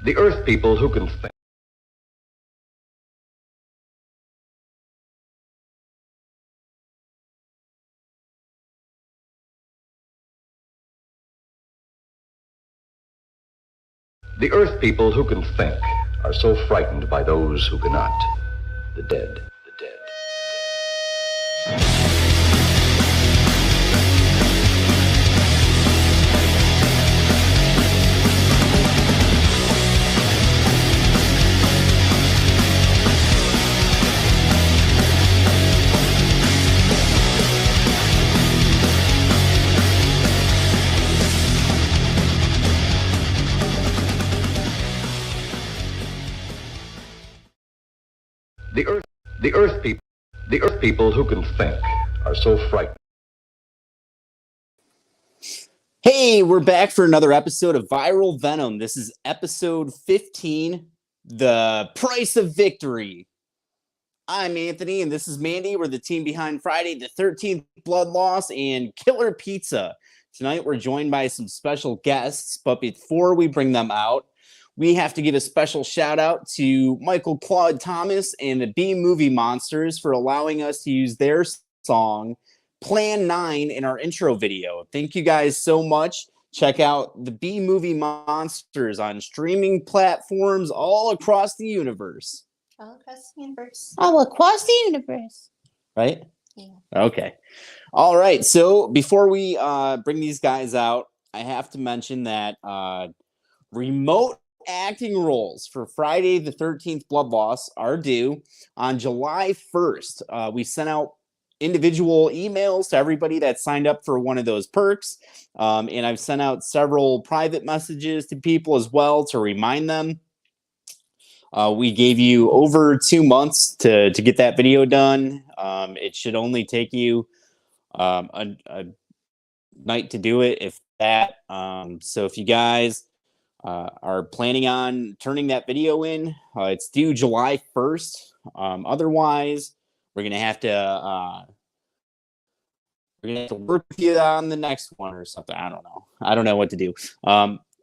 The Earth people who can think. The Earth people who can think are so frightened by those who cannot. The dead, the dead. The Earth people who can think are so frightened. Hey, we're back for another episode of Viral Venom. This is episode 15, The Price of Victory. I'm Anthony, and this is Mandy. We're the team behind Friday the 13th Blood Loss and Killer Pizza. Tonight, we're joined by some special guests, but before we bring them out, we have to give a special shout out to Michael Claude Thomas and the B Movie Monsters for allowing us to use their song Plan 9 in our intro video. Thank you guys so much. Check out the B Movie Monsters on streaming platforms all across the universe. All across the universe. All across the universe. Right? Yeah. Okay. All right. So before we bring these guys out, I have to mention that remote acting roles for Friday the 13th Blood Loss are due on July 1st. We sent out individual emails to everybody that signed up for one of those perks. And I've sent out several private messages to people as well to remind them. We gave you over 2 months to get that video done. It should only take you a night to do it, if that. So if you guys are planning on turning that video in, it's due July 1st. Otherwise, we're gonna have to work with you on the next one or something. I don't know what to do.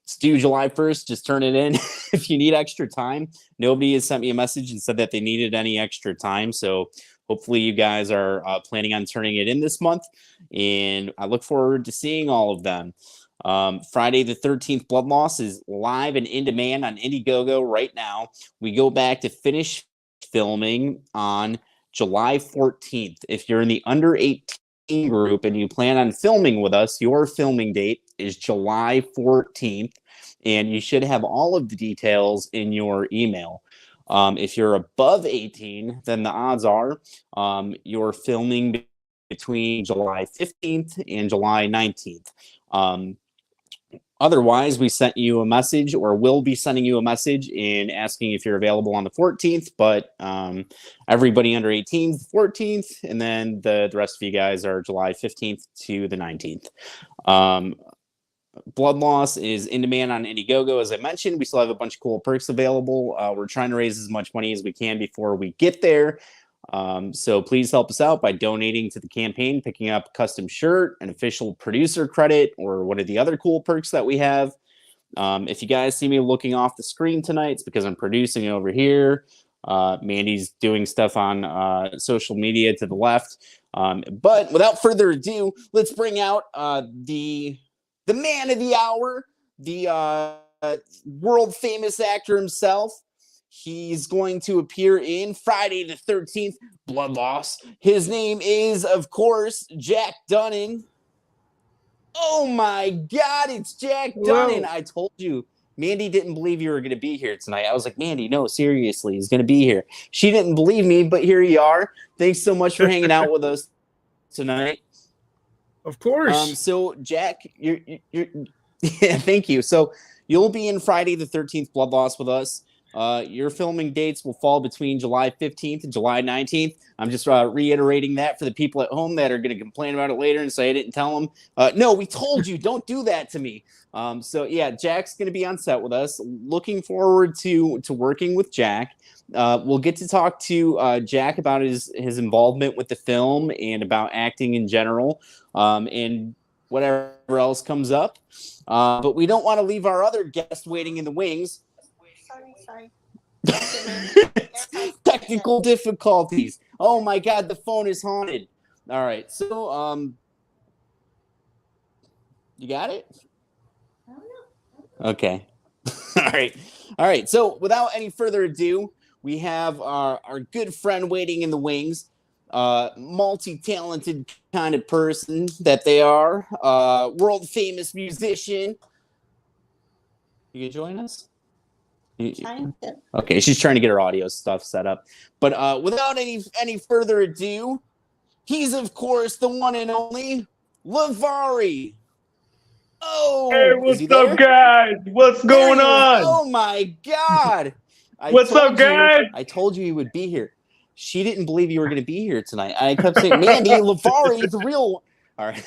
It's due July 1st. Just turn it in if you need extra time. Nobody has sent me a message and said that they needed any extra time. So hopefully you guys are planning on turning it in this month. And I look forward to seeing all of them. Friday the 13th Blood Loss is live and in demand on Indiegogo right now. We go back to finish filming on July 14th. If you're in the under 18 group and you plan on filming with us, your filming date is July 14th, and you should have all of the details in your email. If you're above 18, then the odds are you're filming between July 15th and July 19th. Otherwise, we sent you a message, or will be sending you a message in asking if you're available on the 14th, but everybody under 18 is the 14th, and then the rest of you guys are July 15th to the 19th. Blood Loss is in demand on Indiegogo. As I mentioned, we still have a bunch of cool perks available. We're trying to raise as much money as we can before we get there. So please help us out by donating to the campaign, picking up a custom shirt, an official producer credit, or one of the other cool perks that we have. If you guys see me looking off the screen tonight, it's because I'm producing over here. Mandy's doing stuff on social media to the left. But without further ado, let's bring out the man of the hour, the world famous actor himself. He's going to appear in Friday the 13th Blood Loss. His name is, of course, Jack Donan. Oh my God, it's Jack Donan. I told you, Mandy didn't believe you were going to be here tonight. I was like, Mandy, no, seriously, he's going to be here. She didn't believe me, but here you are. Thanks so much for hanging out with us tonight. Of course. So, Jack, you're yeah, thank you. So you'll be in Friday the 13th Blood Loss with us. Your filming dates will fall between July 15th and July 19th. I'm just reiterating that for the people at home that are going to complain about it later and say I didn't tell them. No, we told you. Don't do that to me. So, yeah, Jack's going to be on set with us. Looking forward to working with Jack. We'll get to talk to Jack about his involvement with the film and about acting in general, and whatever else comes up. But we don't want to leave our other guest waiting in the wings. Sorry. Technical difficulties. Oh my God, the phone is haunted. All right, so you got it? I don't know. Okay. All right. So without any further ado, we have our good friend waiting in the wings. Multi-talented kind of person that they are. World famous musician. You can join us? Okay, she's trying to get her audio stuff set up. But without any further ado, he's of course the one and only Lovari. Oh, hey, is he what's up, there? guys? What's There going he is. on? Oh my God! What's up, guys? I told you he would be here. She didn't believe you were going to be here tonight. I kept saying, "Mandee, Lovari, the real." All right.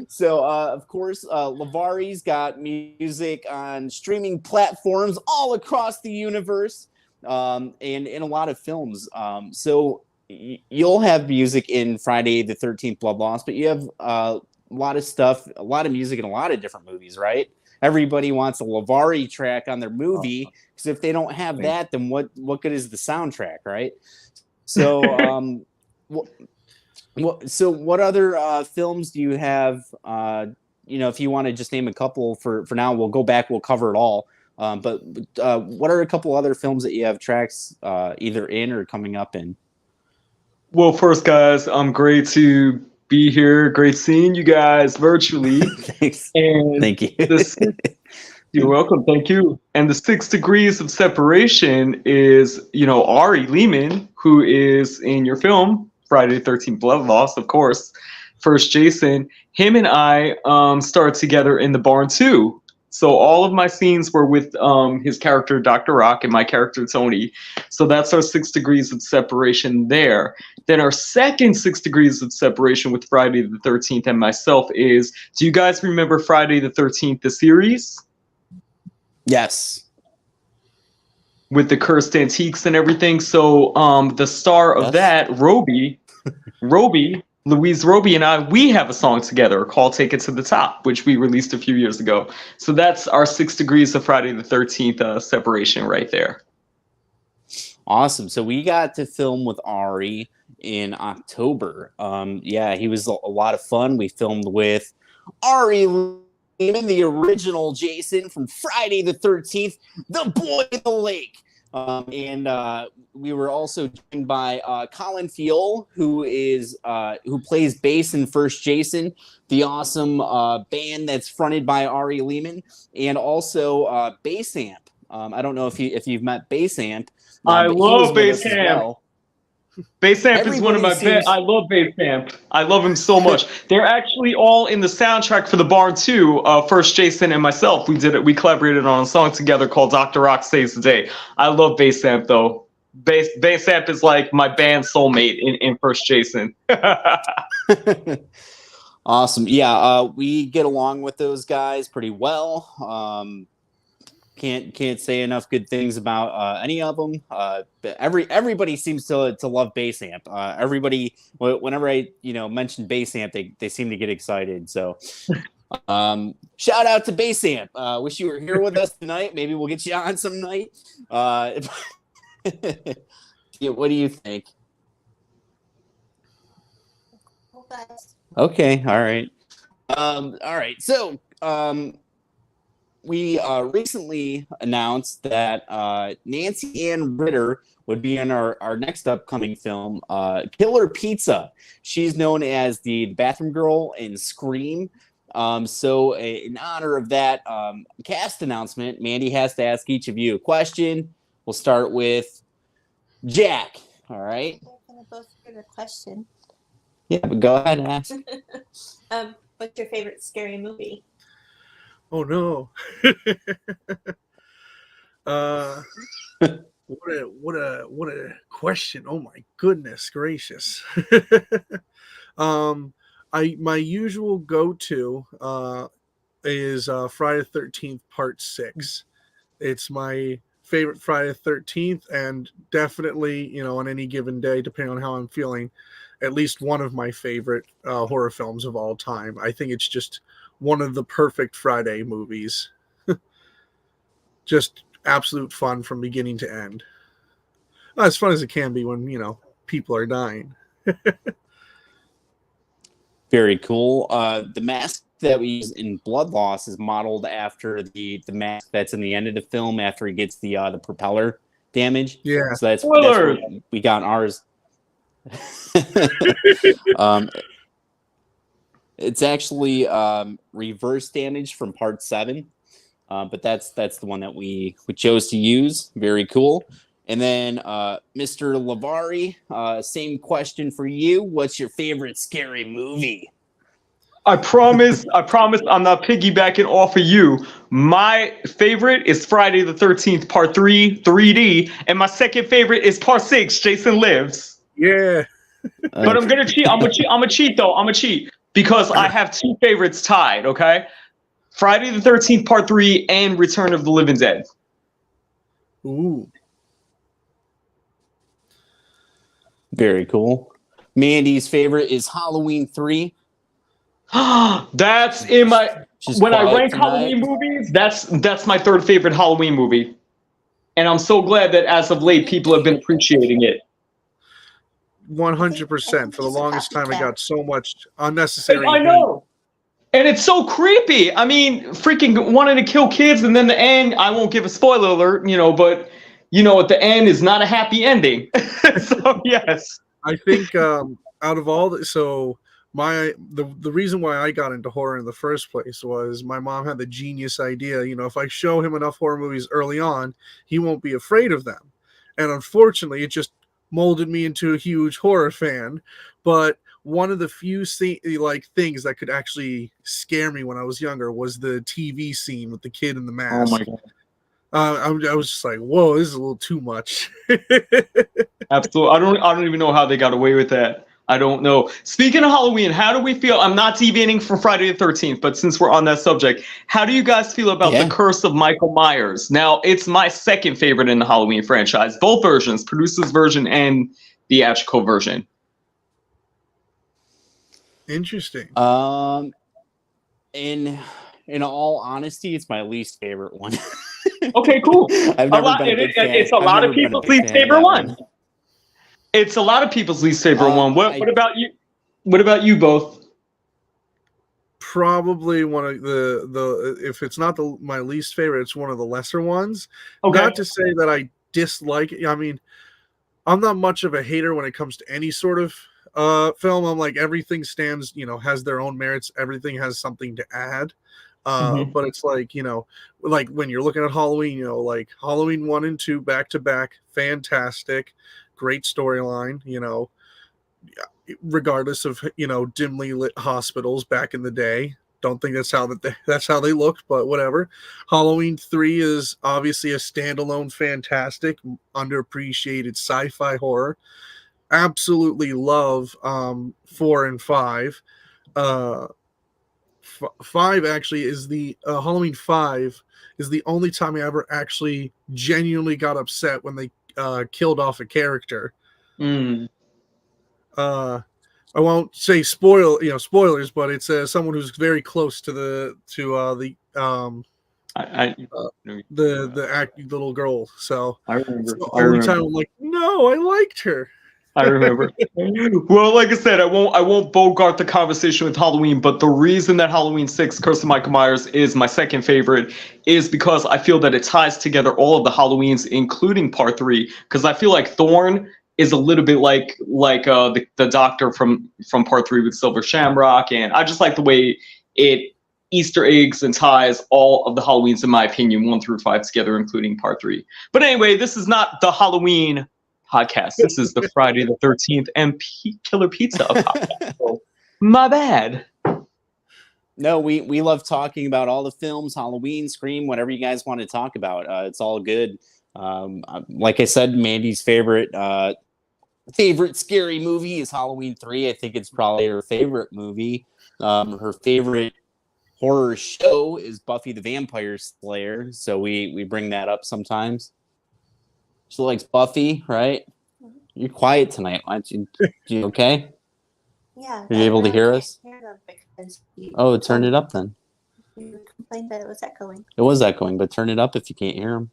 so of course, Lovari's got music on streaming platforms all across the universe, and in a lot of films. So you'll have music in Friday the 13th Blood Loss, but you have a lot of stuff, a lot of music in a lot of different movies, right? Everybody wants a Lovari track on their movie, because if they don't have that, then what good is the soundtrack, right? So so what other films do you have? If you want to just name a couple for now, we'll go back, we'll cover it all. But what are a couple other films that you have tracks either in or coming up in? Well, first, guys, I'm great to be here. Great seeing you guys virtually. Thanks. And thank you. You're welcome. Thank you. And the 6 degrees of separation is, Ari Lehman, who is in your film, Friday the 13th Blood Loss, of course. First Jason. Him and I started together in The Barn 2. So all of my scenes were with his character, Dr. Rock, and my character, Tony. So that's our 6 degrees of separation there. Then our second 6 degrees of separation with Friday the 13th and myself is, do you guys remember Friday the 13th, the series? Yes. With the cursed antiques and everything. So the star of that, Roby, Louise Roby and I, we have a song together called Take It to the Top, which we released a few years ago. So that's our 6 degrees of Friday the 13th separation right there. Awesome. So we got to film with Ari in October. He was a lot of fun. We filmed with Ari Lehman, the original Jason from Friday the 13th, the boy in the lake. And we were also joined by Colin Fiol, who plays bass in First Jason, the awesome band that's fronted by Ari Lehman, and also Bass Amp. I don't know if you've met Bass Amp. I love Bass Amp. Well. Bass Amp is one of my best. I love Bass Amp. I love him so much. They're actually all in the soundtrack for The Barn 2. First Jason and myself, we did it. We collaborated on a song together called Dr. Rock Saves the Day. I love Bass Amp though. Bass Amp is like my band soulmate in First Jason. Awesome. Yeah, we get along with those guys pretty well. Can't say enough good things about any of them. Everybody seems to love Bass Amp. Everybody, whenever I mention Bass Amp, they seem to get excited. So, shout out to Bass Amp. Wish you were here with us tonight. Maybe we'll get you on some night. What do you think? Okay. All right. All right. So, we recently announced that Nancy Ann Ritter would be in our next upcoming film, Killer Pizza. She's known as the bathroom girl in Scream. So in honor of that cast announcement, Mandee has to ask each of you a question. We'll start with Jack. All right. We're gonna both get a question. Yeah, but go ahead and ask. What's your favorite scary movie? Oh no. What a question. Oh my goodness gracious. My usual go-to is Friday the 13th Part 6. It's my favorite Friday the 13th, and definitely, on any given day, depending on how I'm feeling, at least one of my favorite horror films of all time. I think it's just one of the perfect Friday movies. Just absolute fun from beginning to end. As fun as it can be when, people are dying. Very cool. The mask that we use in Blood Loss is modeled after the mask that's in the end of the film after he gets the propeller damage. Yeah. So that's what we got ours. It's actually reverse damage from part 7. But that's the one that we chose to use. Very cool. And then Mr. Lovari, same question for you. What's your favorite scary movie? I promise I'm not piggybacking off of you. My favorite is Friday the 13th, part 3, 3D. And my second favorite is part 6, Jason Lives. Yeah. But I'm going to cheat. I'm going to cheat, though. I'm going to cheat. Because I have 2 favorites tied, okay? Friday the 13th, part 3, and Return of the Living Dead. Ooh. Very cool. Mandy's favorite is Halloween 3. That's in my... She's when I quiet rank tonight. Halloween movies, that's my 3rd favorite Halloween movie. And I'm so glad that as of late, people have been appreciating it. 100%. For the longest time, I got so much unnecessary. I know. And it's so creepy. I mean, freaking wanting to kill kids, and then the end, I won't give a spoiler alert, but, at the end is not a happy ending. So, yes. I think out of all the reason why I got into horror in the first place was my mom had the genius idea, if I show him enough horror movies early on, he won't be afraid of them. And unfortunately, it just molded me into a huge horror fan. But one of the few things that could actually scare me when I was younger was the TV scene with the kid in the mask. Oh my God. I was just like, whoa, this is a little too much. Absolutely. I don't even know how they got away with that. I don't know. Speaking of Halloween, how do we feel? I'm not deviating from Friday the 13th, but since we're on that subject, how do you guys feel about the Curse of Michael Myers? Now, it's my second favorite in the Halloween franchise. Both versions, producer's version and theatrical version. Interesting. In all honesty, it's my least favorite one. Okay, cool. I've never been a big fan. It's a lot of people's least favorite one. It's a lot of people's least favorite one. What about you? What about you both? Probably one of the if it's not my least favorite, it's one of the lesser ones. Okay. Not to say that I dislike it. I mean, I'm not much of a hater when it comes to any sort of film. I'm like, everything stands, has their own merits. Everything has something to add. But it's like, like when you're looking at Halloween, like Halloween 1 and 2 back to back, fantastic, great storyline, regardless of, dimly lit hospitals back in the day. Don't think that's how they looked, but whatever. Halloween 3 is obviously a standalone, fantastic, underappreciated sci-fi horror. Absolutely love 4 and 5. 5 actually is the Halloween 5 is the only time I ever actually genuinely got upset when they killed off a character. I won't say spoilers, but it's someone who's very close to the little girl. So I remember. It's the only time I'm like, no, I liked her. I remember. Well, like I said, I won't bogart the conversation with Halloween, but the reason that Halloween 6, Curse of Michael Myers, is my second favorite is because I feel that it ties together all of the Halloweens, including part 3, because I feel like Thorn is a little bit like the doctor from part 3 with Silver Shamrock, and I just like the way it Easter eggs and ties all of the Halloweens, in my opinion, 1 through 5 together, including part 3. But anyway, this is not the Halloween podcast. This is the Friday the 13th and Killer Pizza podcast. So, my bad. No, we love talking about all the films, Halloween, Scream, whatever you guys want to talk about. It's all good. Like I said, Mandy's favorite scary movie is Halloween 3. I think it's probably her favorite movie. Her favorite horror show is Buffy the Vampire Slayer. So we bring that up sometimes. She likes Buffy, right? You're quiet tonight. Why don't you okay? Yeah. Are you able to hear us? Oh, turn turned it up then. You complained that it was echoing. It was echoing, but turn it up if you can't hear them.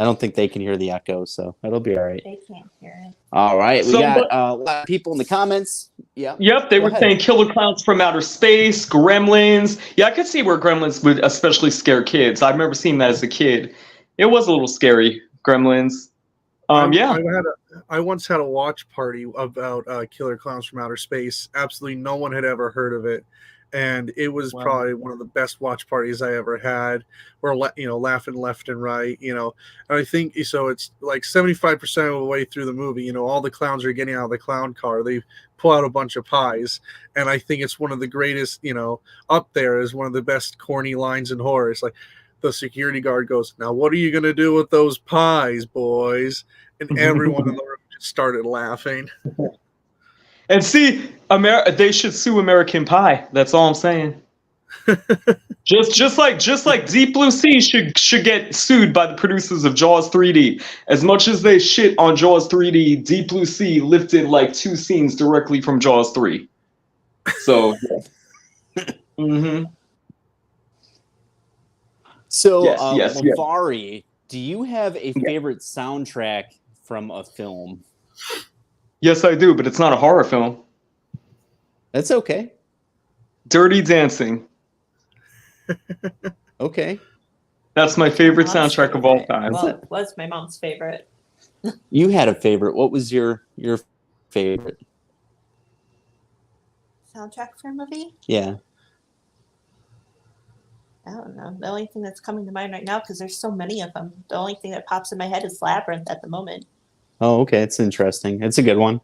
I don't think they can hear the echo, so it'll be all right. They can't hear it. All right, we So got what- a lot of people in the comments. Yeah. Yep, they Go were ahead. saying killer clowns from outer space, gremlins. Yeah, I could see where gremlins would especially scare kids. I remember seeing that as a kid. It was a little scary, gremlins. Yeah. I once had a watch party about Killer Clowns from Outer Space. Absolutely no one had ever heard of it, and it was Wow. probably one of the best watch parties I ever had. We're laughing left and right, and I think so. It's like 75% of the way through the movie. All the clowns are getting out of the clown car. They pull out a bunch of pies, and I think it's one of the greatest. Up there is one of the best corny lines in horror. It's like the security guard goes, "Now what are you gonna do with those pies, boys?" And everyone in the room just started laughing. And see, they should sue American Pie. That's all I'm saying. just like Deep Blue Sea should get sued by the producers of Jaws 3D. As much as they shit on Jaws 3D, Deep Blue Sea lifted like 2 scenes directly from Jaws 3. So, yeah. Mm-hmm. So, Yes. Lovari, do you have a favorite soundtrack from a film? Yes, I do, but it's not a horror film. That's okay. Dirty Dancing. Okay. That's my favorite Mom's soundtrack of all time. Well, it was my mom's favorite. You had a favorite. What was your favorite? Soundtrack for a movie? Yeah. I don't know. The only thing that's coming to mind right now, because there's so many of them, the only thing that pops in my head is Labyrinth at the moment. Oh, okay. It's interesting. It's a good one.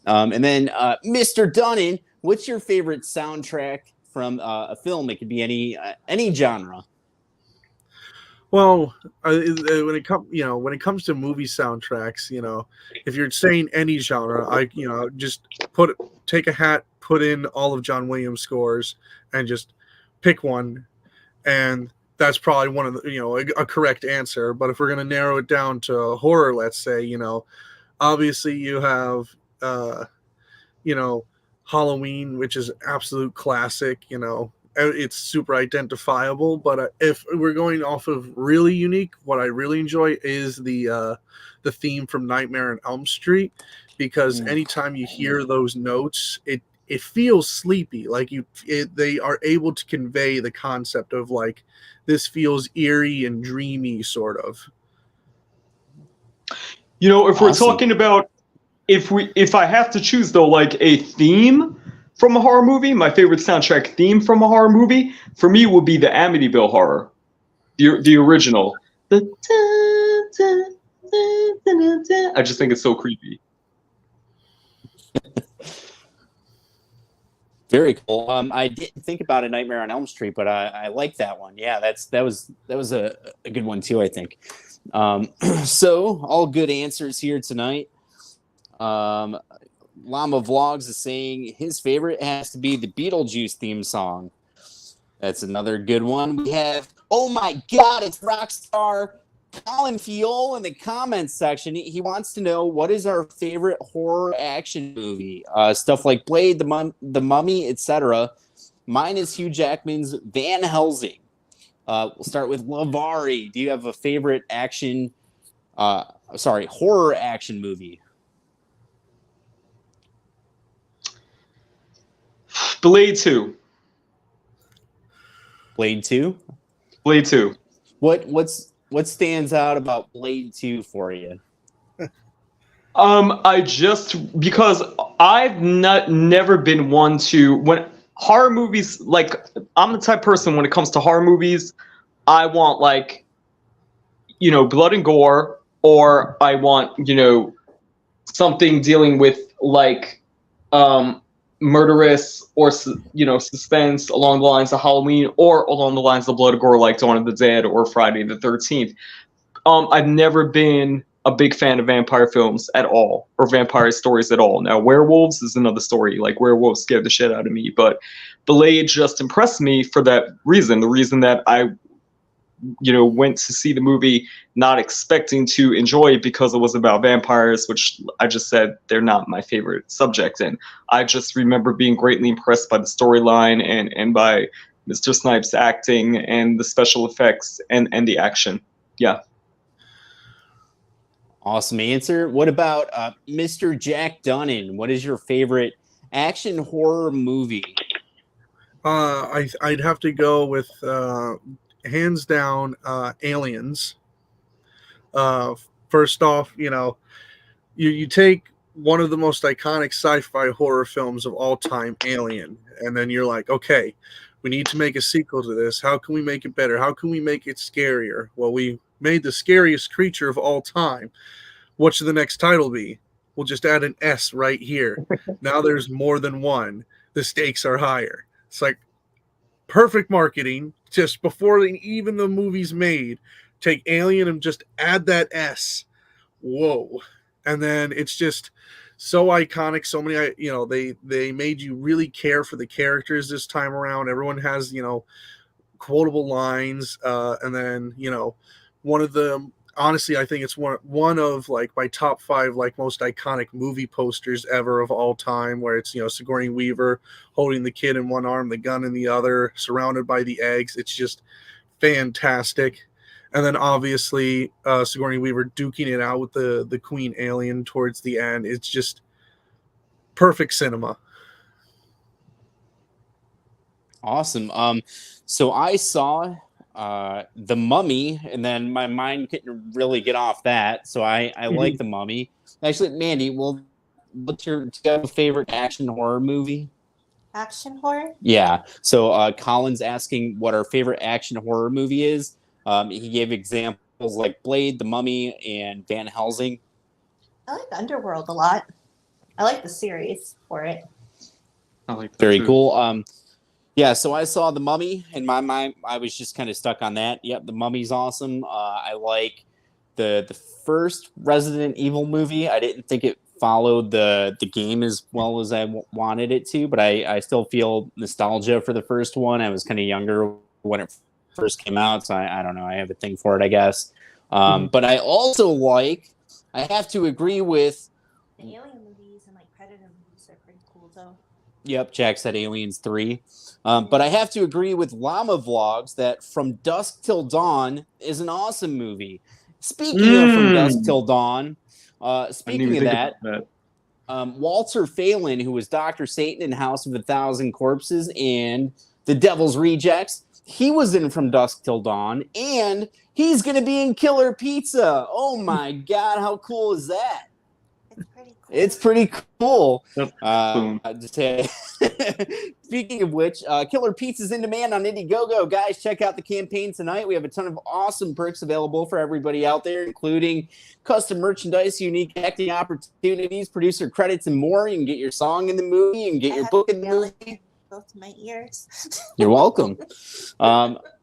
And then Mr. Donan, what's your favorite soundtrack from a film? It could be any genre. Well, when it comes to movie soundtracks, if you're saying any genre, I just take a hat, put in all of John Williams' scores, and just pick one, and that's probably one of the a correct answer. But if we're gonna narrow it down to horror, let's say, obviously you have Halloween, which is absolute classic. It's super identifiable. But if we're going off of really unique, what I really enjoy is the theme from Nightmare on Elm Street, because anytime you hear those notes, it feels sleepy. Like they are able to convey the concept of like this feels eerie and dreamy, sort of. If we're talking about if I have to choose though, like a theme from a horror movie, my favorite soundtrack theme from a horror movie for me would be the Amityville Horror, the original. I just think it's so creepy. Very cool. I didn't think about A Nightmare on Elm Street, but I like that one. Yeah, that was a good one too, I think. So all good answers here tonight. Llama Vlogs is saying his favorite has to be the Beetlejuice theme song. That's another good one. We have, oh my God, it's Rockstar Colin Fiol in the comments section. He wants to know, what is our favorite horror action movie? Stuff like Blade, The Mummy, etc. Mine is Hugh Jackman's Van Helsing. We'll start with Lovari. Do you have a favorite horror action movie? Blade 2. Blade 2? Blade 2. What stands out about Blade 2 for you? Because I've never been one to, when horror movies, like I'm the type of person when it comes to horror movies, I want like, blood and gore, or I want, something dealing with like murderous or suspense along the lines of Halloween, or along the lines of blood and gore like Dawn of the Dead or Friday the 13th. I've never been a big fan of vampire films at all, or vampire stories at all. Now, werewolves is another story. Like, werewolves scared the shit out of me, but Blade just impressed me for that reason. The reason that I went to see the movie not expecting to enjoy it because it was about vampires, which I just said they're not my favorite subject. And I just remember being greatly impressed by the storyline and by Mr. Snipes' acting and the special effects and the action. Yeah. Awesome answer. What about Mr. Jack Donan? What is your favorite action horror movie? I'd have to go with hands down Aliens. Uh, First off, you take one of the most iconic sci-fi horror films of all time, Alien, and then you're like, okay, we need to make a sequel to this. How can we make it better? How can we make it scarier? Well, we made the scariest creature of all time. What should the next title be? We'll just add an S right here. Now there's more than one. The stakes are higher. It's like perfect marketing just before even the movie's made. Take Alien and just add that S. Whoa. And then it's just so iconic. So many, they made you really care for the characters this time around. Everyone has, quotable lines. And then, one of the, honestly, I think it's one of like my top 5 like most iconic movie posters ever of all time, where it's Sigourney Weaver holding the kid in one arm, the gun in the other, surrounded by the eggs. It's just fantastic. And then obviously Sigourney Weaver duking it out with the queen alien towards the end. It's just perfect cinema. Awesome. So I saw The Mummy, and then my mind couldn't really get off that. So I like The Mummy. Actually, Mandy, what's do you have a favorite action horror movie? Action horror? Yeah. So Colin's asking what our favorite action horror movie is. He gave examples like Blade, The Mummy, and Van Helsing. I like Underworld a lot. I like the series for it. I like that Very too. cool. Yeah, so I saw The Mummy. In my mind, I was just kind of stuck on that. Yep, The Mummy's awesome. I like the first Resident Evil movie. I didn't think it followed the game as well as I wanted it to, but I still feel nostalgia for the first one. I was kind of younger when it first came out, so I don't know. I have a thing for it, I guess. But I also I have to agree with... The Alien movies and like Predator movies are pretty cool, though. Yep, Jack said Aliens 3. But I have to agree with Llama Vlogs that From Dusk Till Dawn is an awesome movie. Speaking of From Dusk Till Dawn, speaking of that, Walter Phelan, who was Dr. Satan in House of a Thousand Corpses and The Devil's Rejects, he was in From Dusk Till Dawn, and he's going to be in Killer Pizza. Oh my God, how cool is that? It's pretty cool. Speaking of which, Killer Pizza's in demand on Indiegogo. Guys, check out the campaign tonight. We have a ton of awesome perks available for everybody out there, including custom merchandise, unique acting opportunities, producer credits, and more. You can get your song in the movie and get your book in the movie. Both my ears. You're welcome.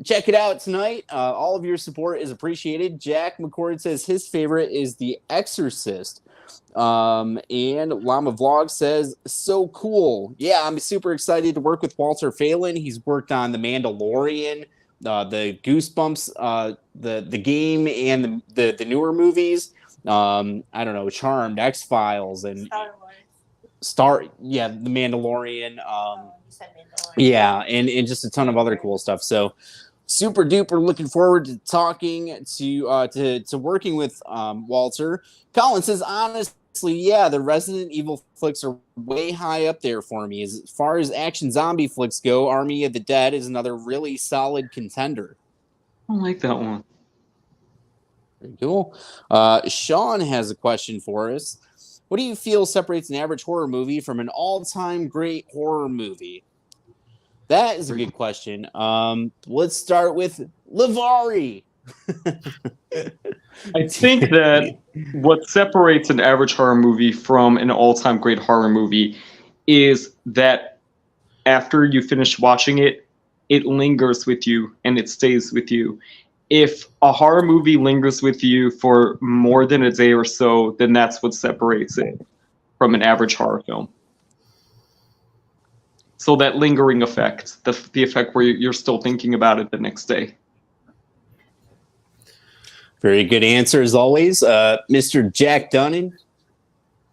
Check it out tonight. All of your support is appreciated. Jack McCord says his favorite is The Exorcist. And Llama Vlog says, so cool. Yeah, I'm super excited to work with Walter Phelan. He's worked on The Mandalorian, the Goosebumps, the game, and the newer movies. I don't know, Charmed, X-Files, and Star Wars. The Mandalorian. You said Mandalorian. Yeah, and just a ton of other cool stuff. So super duper looking forward to talking to working with Walter. Colin says, honestly, yeah, the Resident Evil flicks are way high up there for me. As far as action zombie flicks go, Army of the Dead is another really solid contender. I don't like that one. Very cool. Sean has a question for us. What do you feel separates an average horror movie from an all-time great horror movie? That is a good question. Let's start with Lovari. I think that what separates an average horror movie from an all-time great horror movie is that after you finish watching it, it lingers with you and it stays with you. If a horror movie lingers with you for more than a day or so, then that's what separates it from an average horror film. So that lingering effect, the effect where you're still thinking about it the next day. Very good answer as always. Mr. Jack Donan.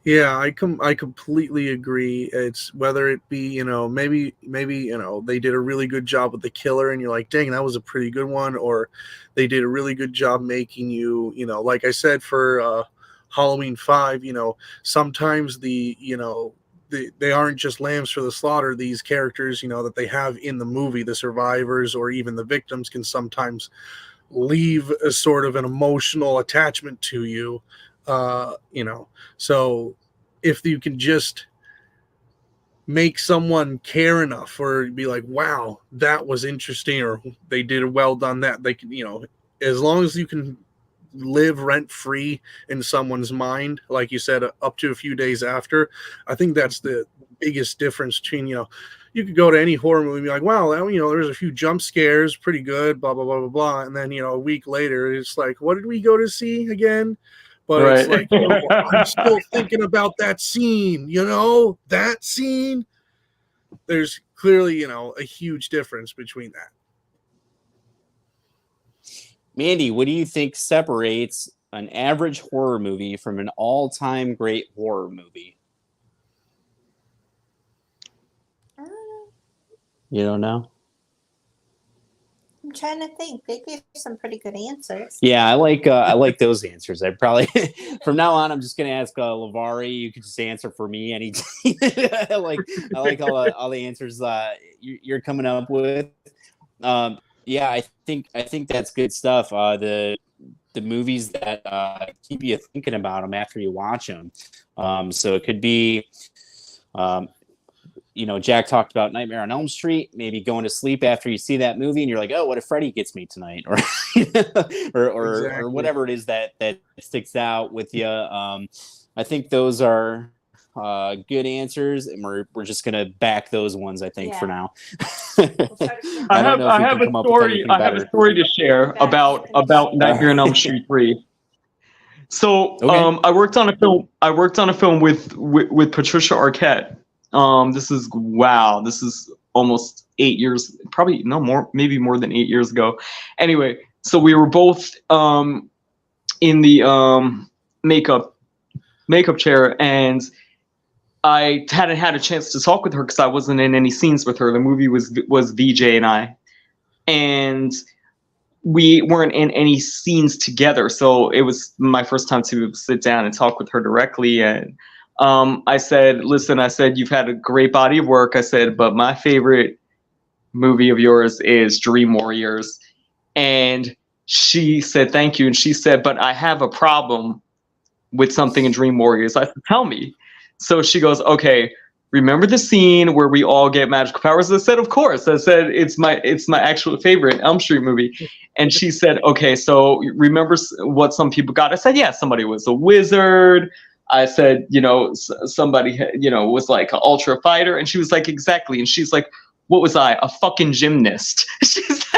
Yeah, I completely agree. It's whether it be, maybe they did a really good job with the killer and you're like, dang, that was a pretty good one, or they did a really good job making you, like I said for Halloween 5, sometimes they aren't just lambs for the slaughter. These characters, that they have in the movie, the survivors or even the victims, can sometimes leave a sort of an emotional attachment to you, So if you can just make someone care enough or be like, wow, that was interesting, or they did a well done that, they can, as long as you can live rent free in someone's mind, like you said, up to a few days after, I think that's the biggest difference between, you could go to any horror movie and be like, wow, there's a few jump scares, pretty good, blah, blah, blah, blah, blah. And then, a week later, it's like, what did we go to see again? But Right. It's like, I'm still thinking about that scene, that scene. There's clearly, a huge difference between that. Mandy, what do you think separates an average horror movie from an all-time great horror movie? You don't know? I'm trying to think. They gave some pretty good answers. Yeah, I like those answers. I probably from now on I'm just gonna ask Lovari. You could just answer for me anytime. I like all the answers you're coming up with. Yeah, I think that's good stuff. The movies that keep you thinking about them after you watch them. So it could be. Jack talked about Nightmare on Elm Street, maybe going to sleep after you see that movie and you're like, oh, what if Freddy gets me tonight? Or or whatever it is that sticks out with you. I think those are good answers, and we're just going to back those ones, I think, for now. I have a story to share about Nightmare on Elm Street 3. So okay. I worked on a film with Patricia Arquette. This is almost 8 years, probably maybe more than 8 years ago. Anyway, so we were both in the makeup chair, and I hadn't had a chance to talk with her because I wasn't in any scenes with her. The movie was VJ and I, and we weren't in any scenes together. So it was my first time to sit down and talk with her directly. And I said, listen, you've had a great body of work. I said, but my favorite movie of yours is Dream Warriors. And she said, thank you. And she said, but I have a problem with something in Dream Warriors. I said, tell me. So she goes, okay, remember the scene where we all get magical powers? I said, of course. I said, it's my actual favorite Elm Street movie. And she said, okay, so remember what some people got? I said, yeah, somebody was a wizard. I said, somebody, was like an ultra fighter. And she was like, exactly. And she's like, what was I? A fucking gymnast. She said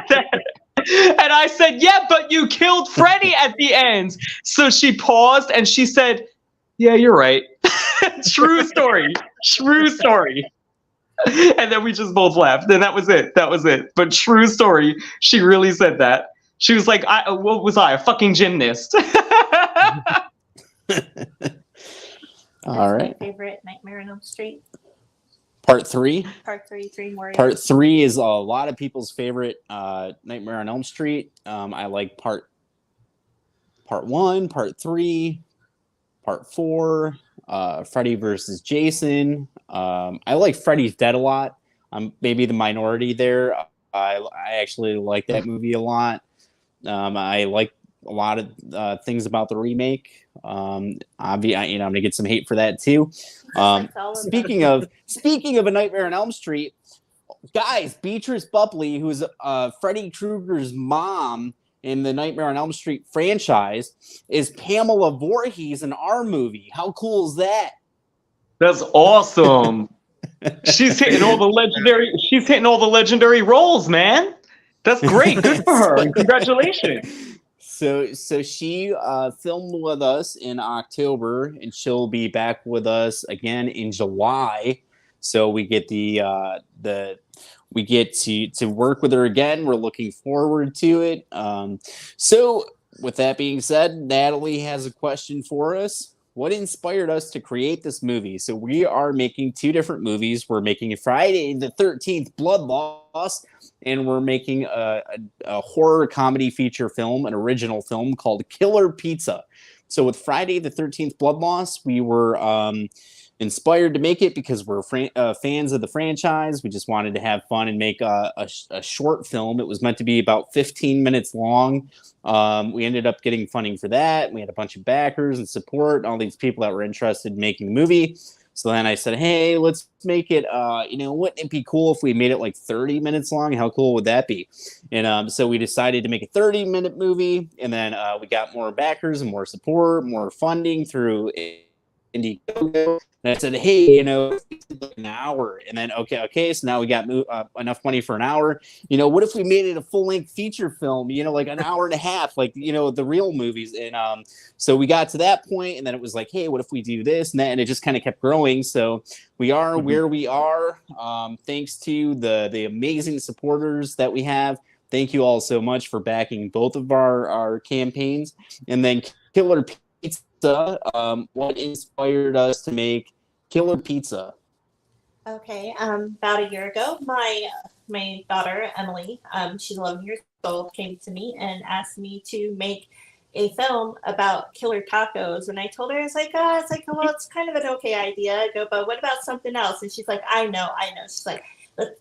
that. And I said, yeah, but you killed Freddy at the end. So she paused and she said, yeah, you're right. True story. True story. And then we just both laughed. And that was it. But true story. She really said that. She was like, what was I? A fucking gymnast. All right. My favorite Nightmare on Elm Street. Part 3? Part 3, Dream Warriors. Part 3 is a lot of people's favorite Nightmare on Elm Street. I like part 1, part 3, part 4, Freddy versus Jason. I like Freddy's Dead a lot. I'm maybe the minority there. I actually like that movie a lot. I like a lot of things about the remake. I'm gonna get some hate for that too. Speaking of a Nightmare on Elm Street, guys, Beatrice Bupley, who's Freddy Krueger's mom in the Nightmare on Elm Street franchise, is Pamela Voorhees in our movie. How cool is that? That's awesome. She's hitting all the legendary roles, man. That's great. Good for her. Congratulations. So she filmed with us in October, and she'll be back with us again in July. So we get we get to work with her again. We're looking forward to it. So with that being said, Natalie has a question for us. what inspired us to create this movie. So we are making 2 different movies. We're making Friday the 13th Blood Loss, and we're making a horror comedy feature film, an original film called Killer Pizza. So with Friday the 13th Blood Loss, we were inspired to make it because we're fans of the franchise. We just wanted to have fun and make a short film. It was meant to be about 15 minutes long. We ended up getting funding for that. We had a bunch of backers and support, all these people that were interested in making the movie. So then I said, hey, let's make it, wouldn't it be cool if we made it like 30 minutes long? How cool would that be? And so we decided to make a 30-minute movie. And then we got more backers and more support, more funding through Indiegogo. And I said, hey, an hour. And then, okay. So now we got enough money for an hour. What if we made it a full-length feature film, like an hour and a half, like, the real movies. And so we got to that point, and then it was like, hey, what if we do this and that? And it just kind of kept growing. So we are where we are, thanks to the amazing supporters that we have. Thank you all so much for backing both of our campaigns. And then Killer Pizza, what inspired us to make Killer Pizza? Okay, about a year ago, my daughter Emily, she's 11 years old, came to me and asked me to make a film about killer tacos. And I told her, I was like, well, it's kind of an okay idea. I go, but what about something else? And she's like, I know.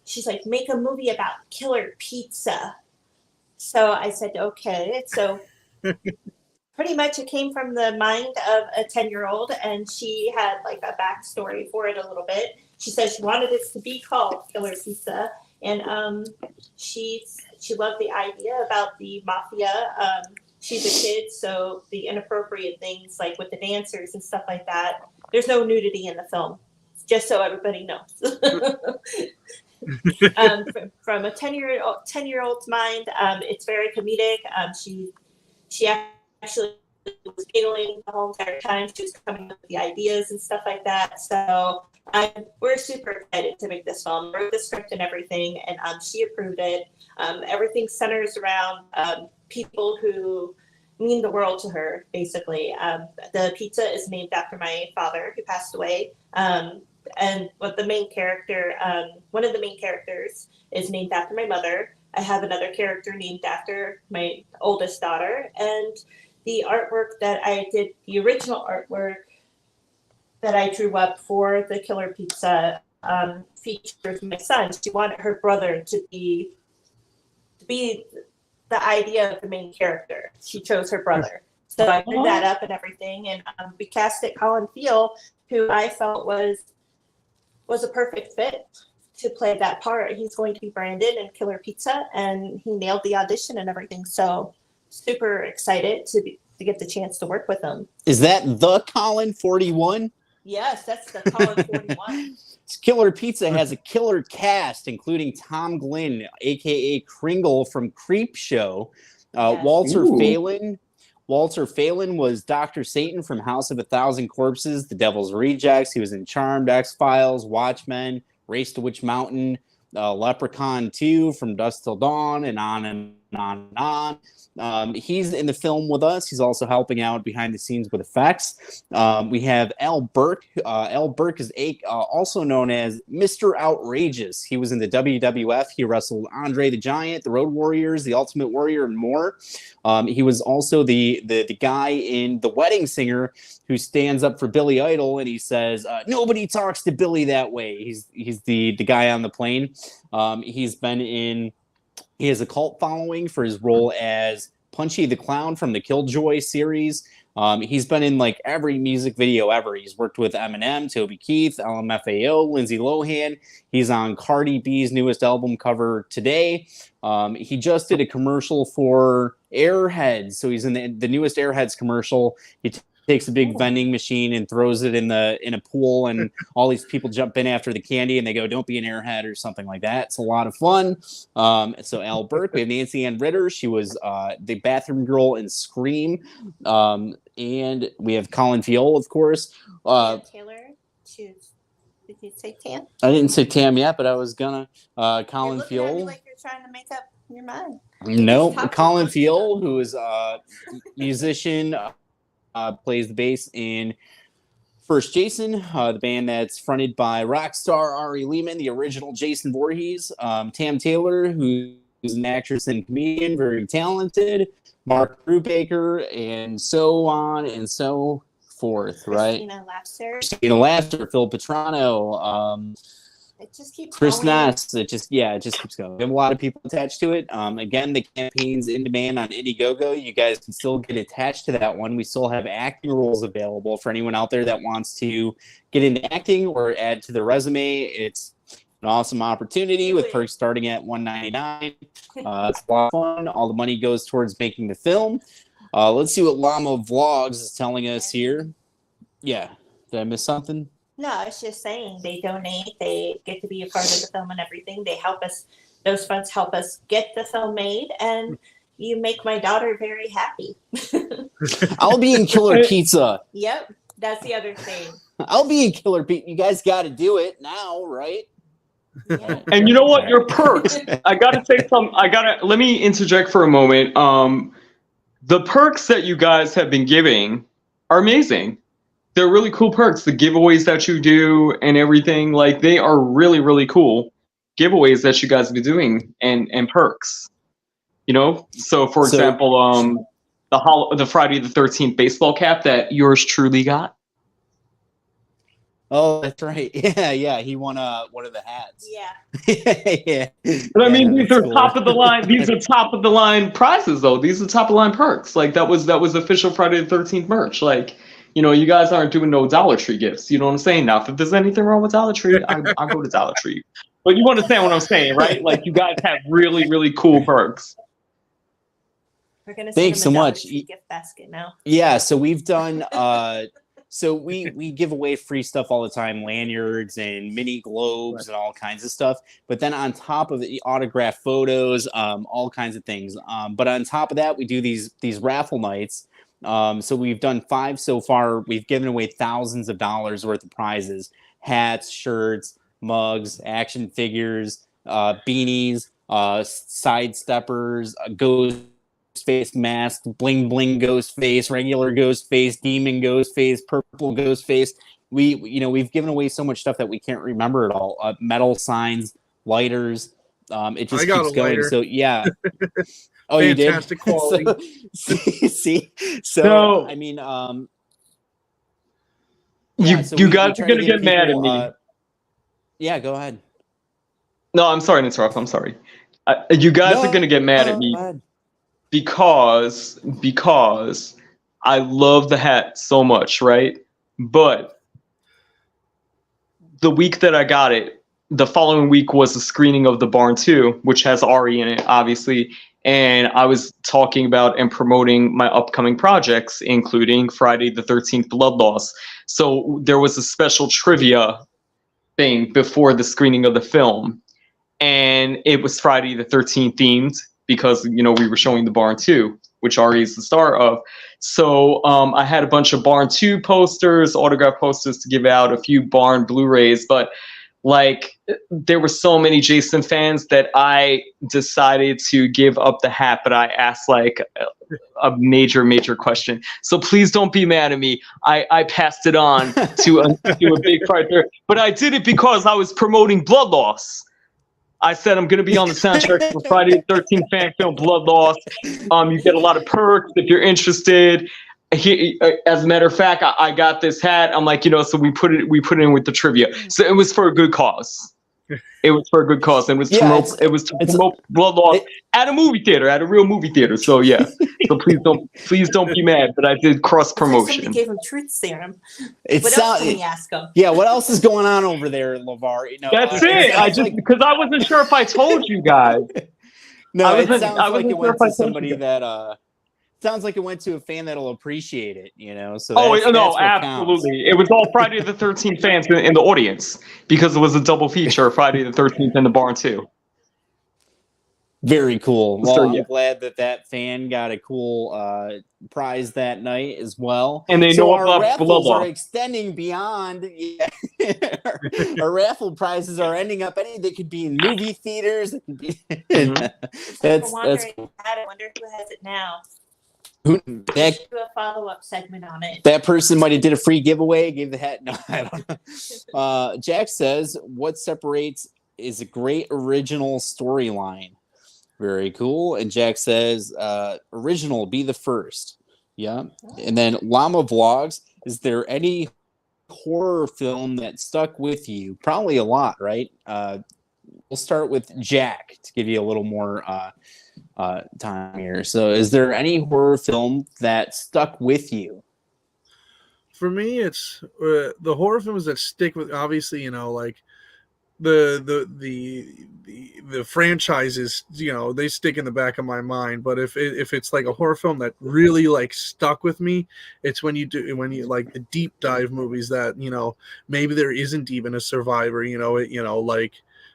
She's like, make a movie about killer pizza. So I said, okay. So pretty much it came from the mind of a 10-year-old, and she had like a backstory for it a little bit. She said she wanted it to be called Killer Pizza, and she loved the idea about the mafia. She's a kid, so the inappropriate things like with the dancers and stuff like that. There's no nudity in the film, just so everybody knows. From a 10-year-old's mind, it's very comedic. She actually was giggling the whole entire time. She was coming up with the ideas and stuff like that. So we're super excited to make this film. Wrote the script and everything, and she approved it. Everything centers around people who mean the world to her, basically. The pizza is named after my father, who passed away. And what the main character, one of the main characters is named after my mother. I have another character named after my oldest daughter. And the artwork that I did, the original artwork that I drew up for the Killer Pizza features my son. She wanted her brother to be the idea of the main character. She chose her brother. So I did that up and everything. And we casted Colin Field, who I felt was a perfect fit to play that part. He's going to be Brandon in Killer Pizza, and he nailed the audition and everything. So super excited to get the chance to work with him. Is that the Colin 41? Yes, that's the Colin 41. Killer Pizza has a killer cast, including Tom Glynn, aka Kringle from Creep Show, Yes. Walter Phelan was Dr. Satan from House of a Thousand Corpses, The Devil's Rejects. He was in Charmed, X-Files, Watchmen, Race to Witch Mountain, Leprechaun 2, From Dusk Till Dawn, and on and on and on. He's in the film with us. He's also helping out behind the scenes with effects. We have Al Burke. Al Burke is also known as Mr. Outrageous. He was in the WWF. He wrestled Andre the Giant, the Road Warriors, the Ultimate Warrior, and more. He was also the guy in The Wedding Singer who stands up for Billy Idol, and he says, nobody talks to Billy that way. He's the guy on the plane. He has a cult following for his role as Punchy the Clown from the Killjoy series. He's been in like every music video ever. He's worked with Eminem, Toby Keith, LMFAO, Lindsay Lohan. He's on Cardi B's newest album cover today. He just did a commercial for Airheads. So he's in the newest Airheads commercial. He takes a big vending machine and throws it in a pool, and all these people jump in after the candy, and they go, "Don't be an airhead," or something like that. It's a lot of fun. So Al Burke. We have Nancy Ann Ritter. She was the bathroom girl in Scream. And we have Colin Field, of course. Taylor, did you say Tam? I didn't say Tam yet, but I was gonna. Colin You're Field. at me like you're trying to make up your mind. No, Colin Field, who is a musician. Plays the bass in First Jason, the band that's fronted by rock star Ari Lehman, the original Jason Voorhees, Tam Taylor, who's an actress and comedian, very talented, Mark Brubaker, and so on and so forth, right? Christina Laughter, Phil Petrano, it just keeps Chris going. Ness. It just keeps going. We have a lot of people attached to it. Again, the campaign's in demand on Indiegogo. You guys can still get attached to that one. We still have acting roles available for anyone out there that wants to get into acting or add to their resume. It's an awesome opportunity with perks starting at $199. It's a lot of fun. All the money goes towards making the film. Let's see what Llama Vlogs is telling us here. Yeah. Did I miss something? No, I was just saying they donate, they get to be a part of the film and everything. They help us, those funds help us get the film made, and you make my daughter very happy. I'll be in Killer Pizza. Yep, that's the other thing. I'll be in Killer Pizza. You guys got to do it now, right? Yeah. And you know what? Your perks. I gotta say something. Let me interject for a moment. The perks that you guys have been giving are amazing. They're really cool perks. The giveaways that you do and everything, like they are really, really cool giveaways that you guys have been doing and perks. You know? So for example, the Friday the 13th baseball cap that yours truly got. Oh, that's right. Yeah. He won one of the hats. Yeah. Yeah. But I mean, these are cool. top of the line. These are top of the line prizes, though. These are top of the line perks. Like that was official Friday the 13th merch. Like, you know, you guys aren't doing no Dollar Tree gifts. You know what I'm saying? Now, if there's anything wrong with Dollar Tree, I'll go to Dollar Tree. But you understand what I'm saying, right? Like, you guys have really, really cool perks. We're gonna Thanks so much. Gift basket now. Yeah. So we've done. So we give away free stuff all the time, lanyards and mini globes and all kinds of stuff. But then on top of it, autographed photos, all kinds of things. But on top of that, we do these raffle nights. So we've done 5 so far. We've given away thousands of dollars worth of prizes: hats, shirts, mugs, action figures, beanies, side steppers, ghost face mask, bling bling ghost face, regular ghost face, demon ghost face, purple ghost face. We've given away so much stuff that we can't remember it all. Metal signs, lighters. It just keeps going. Lighter. So yeah. Oh, you did? Fantastic quality. So I mean, you guys are gonna get mad at me. Yeah, go ahead. No, I'm sorry to interrupt. I'm sorry. You guys are gonna get mad at me because I love the hat so much, right? But the week that I got it, the following week was a screening of The Barn 2, which has Ari in it, obviously. And I was talking about and promoting my upcoming projects, including Friday the 13th Blood Loss. So there was a special trivia thing before the screening of the film. And it was Friday the 13th themed because, you know, we were showing The Barn 2, which Ari is the star of. So I had a bunch of Barn 2 posters, autograph posters to give out, a few Barn Blu-rays, but like there were so many Jason fans that I decided to give up the hat, but I asked like a major question. So please don't be mad at me. I passed it on to a big fighter, but I did it because I was promoting Blood Loss. I said I'm going to be on the soundtrack for Friday the 13th fan film Blood Loss. You get a lot of perks if you're interested. As a matter of fact, I got this hat. I'm like, you know, so we put it in with the trivia. So it was for a good cause. It was for a good cause. And it was to promote Blood Loss at a movie theater, at a real movie theater. So yeah. So please don't be mad, but I did cross promotion. Somebody gave him truth serum. What else can we ask him? Yeah, what else is going on over there, Lovari? No, that's it. Because I wasn't sure if I told you guys. No, it sounds like it went to somebody that sounds like it went to a fan that'll appreciate it, you know. So no, absolutely. It was all Friday the 13th fans in the audience because it was a double feature, Friday the 13th and The Barn 2. Very cool. Well, I'm glad that fan got a cool prize that night as well. And they know about raffles are extending beyond. Yeah. Our raffle prizes are ending up. They could be in movie theaters. It could be. That's cool. I wonder who has it now. That Do a follow-up segment on it. that person might have did a free giveaway, gave the hat. No, I don't know. Jack says, "What separates is a great original storyline." Very cool. And Jack says, "Original, be the first." Yeah. And then Llama Vlogs, is there any horror film that stuck with you? Probably a lot, right? We'll start with Jack to give you a little more time here. So, is there any horror film that stuck with you? For me, it's the horror films that stick with. Obviously, like the franchises, they stick in the back of my mind. But if it's like a horror film that really like stuck with me, it's when you like the deep dive movies that maybe there isn't even a survivor. Like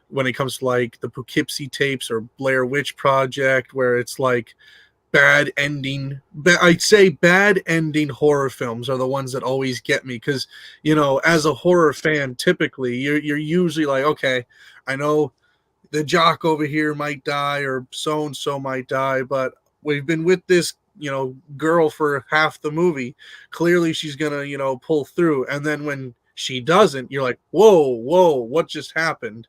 when it comes to like the Poughkeepsie tapes or Blair Witch Project, where it's like bad ending. I'd say bad ending horror films are the ones that always get me because, as a horror fan, typically you're usually like, okay, I know the jock over here might die or so and so might die, but we've been with this girl for half the movie. Clearly she's gonna pull through, and then when she doesn't, you're like, whoa, what just happened?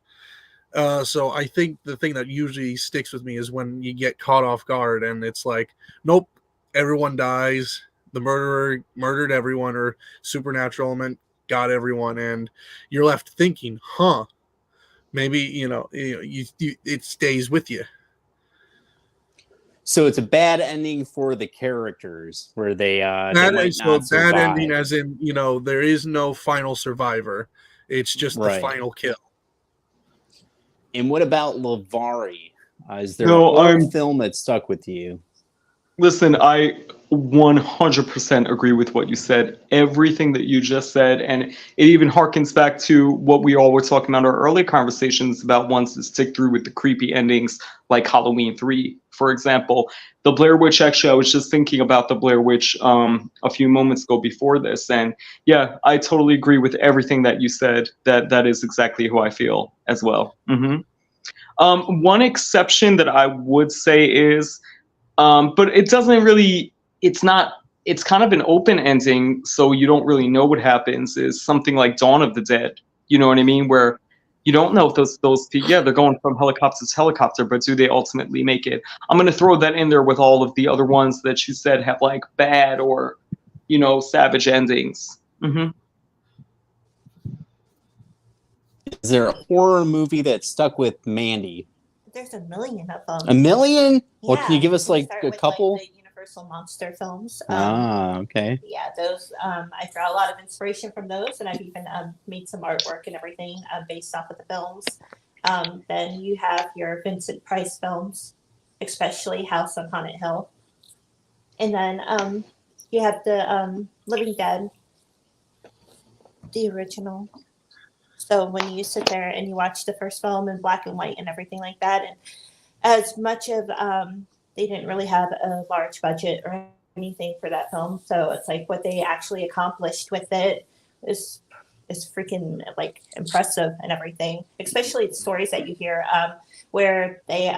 So I think the thing that usually sticks with me is when you get caught off guard and it's like, nope, everyone dies. The murderer murdered everyone, or supernatural element got everyone, and you're left thinking, maybe it stays with you. So it's a bad ending for the characters, where they might not survive. Bad ending, as in there is no final survivor. It's just the final kill. And what about Lovari? Is there a film that stuck with you? Listen, I 100% agree with what you said. Everything that you just said, and it even harkens back to what we all were talking about in our early conversations about ones that stick through with the creepy endings, like Halloween 3, for example. The Blair Witch, actually, I was just thinking about the Blair Witch a few moments ago before this, and yeah, I totally agree with everything that you said. That is exactly who I feel as well. One exception that I would say is, but it doesn't really, it's kind of an open ending, so you don't really know what happens, is something like Dawn of the Dead. You know what I mean? Where you don't know if those people, they're going from helicopter to helicopter, but do they ultimately make it? I'm going to throw that in there with all of the other ones that you said have like bad or, savage endings. Is there a horror movie that stuck with Mandy? There's a million of them. A million? Yeah, Well, can you give us like a couple? Like, the Universal monster films. Okay. Yeah, those. I draw a lot of inspiration from those, and I've even made some artwork and everything based off of the films. Then you have your Vincent Price films, especially House on Haunted Hill, and then you have the Living Dead, the original. So when you sit there and you watch the first film in black and white and everything like that, and as much of they didn't really have a large budget or anything for that film, so it's like what they actually accomplished with it is freaking like impressive and everything. Especially the stories that you hear where they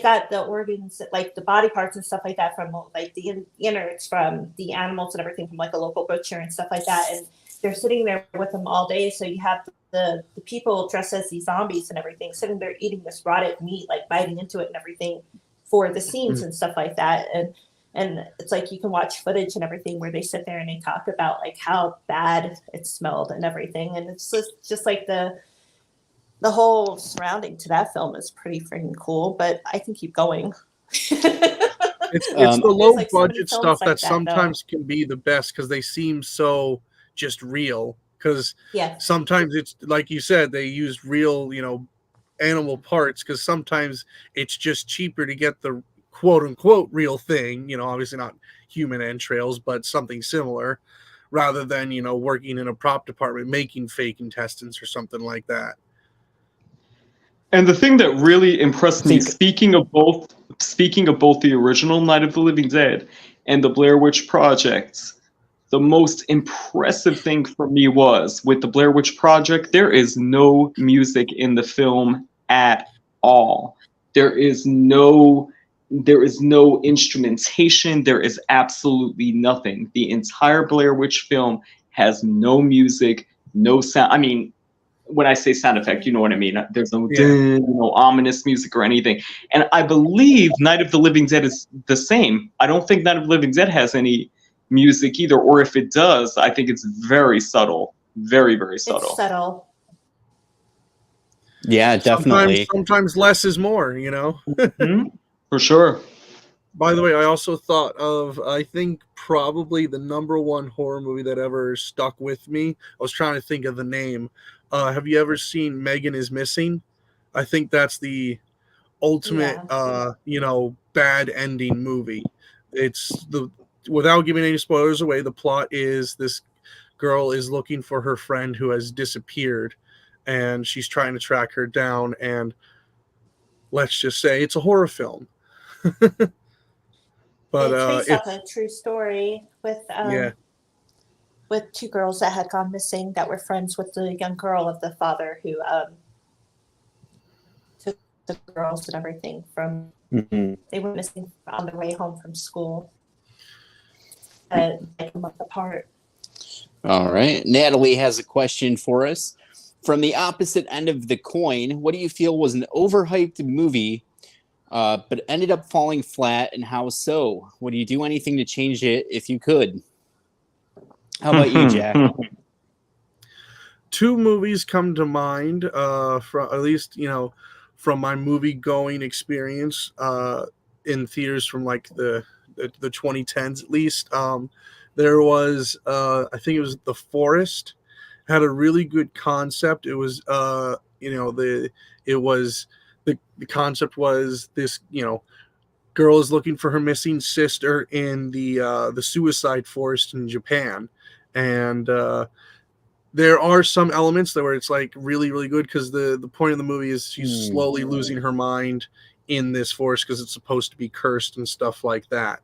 got the organs, like the body parts and stuff like that, from like the innards from the animals and everything from like a local butcher and stuff like that, and they're sitting there with them all day. So you have the people dressed as these zombies and everything sitting there eating this rotted meat, like biting into it and everything for the scenes and stuff like that. And it's like you can watch footage and everything where they sit there and they talk about like how bad it smelled and everything. And it's just like the whole surrounding to that film is pretty freaking cool. But I can keep going. It's the low like budget stuff like that sometimes can be the best because they seem so just real. Because sometimes it's like you said, they use real, animal parts, because sometimes it's just cheaper to get the quote unquote real thing, obviously not human entrails, but something similar, rather than, working in a prop department making fake intestines or something like that. And the thing that really impressed me, speaking of both the original Night of the Living Dead and the Blair Witch Project, the most impressive thing for me was with the Blair Witch Project, there is no music in the film at all. There is no There is no instrumentation. There is absolutely nothing. The entire Blair Witch film has no music, no sound. I mean, when I say sound effect, you know what I mean. There's no, ominous music or anything. And I believe Night of the Living Dead is the same. I don't think Night of the Living Dead has any music either, or if it does, I think it's very subtle, very, very subtle. It's subtle. Yeah, definitely. Sometimes less is more, you know. For sure. By the way, I also thought of, I think probably the #1 horror movie that ever stuck with me. I was trying to think of the name. Have you ever seen Megan is Missing? I think that's the ultimate, bad ending movie. Without giving any spoilers away, the plot is this girl is looking for her friend who has disappeared, and she's trying to track her down, and let's just say it's a horror film. But it's based off a true story with with two girls that had gone missing that were friends with the young girl of the father who took the girls and everything from. They were missing on their way home from school. Like a month apart. All right. Natalie has a question for us. From the opposite end of the coin, what do you feel was an overhyped movie, but ended up falling flat, and how so? Would you do anything to change it if you could? How about you, Jack? Two movies come to mind, from at least, from my movie-going experience in theaters from like the 2010s at least. There was, I think it was The Forest, had a really good concept. It was, the concept was this, girl is looking for her missing sister in the suicide forest in Japan. And there are some elements where it's like really, really good because the point of the movie is she's slowly losing her mind in this forest because it's supposed to be cursed and stuff like that.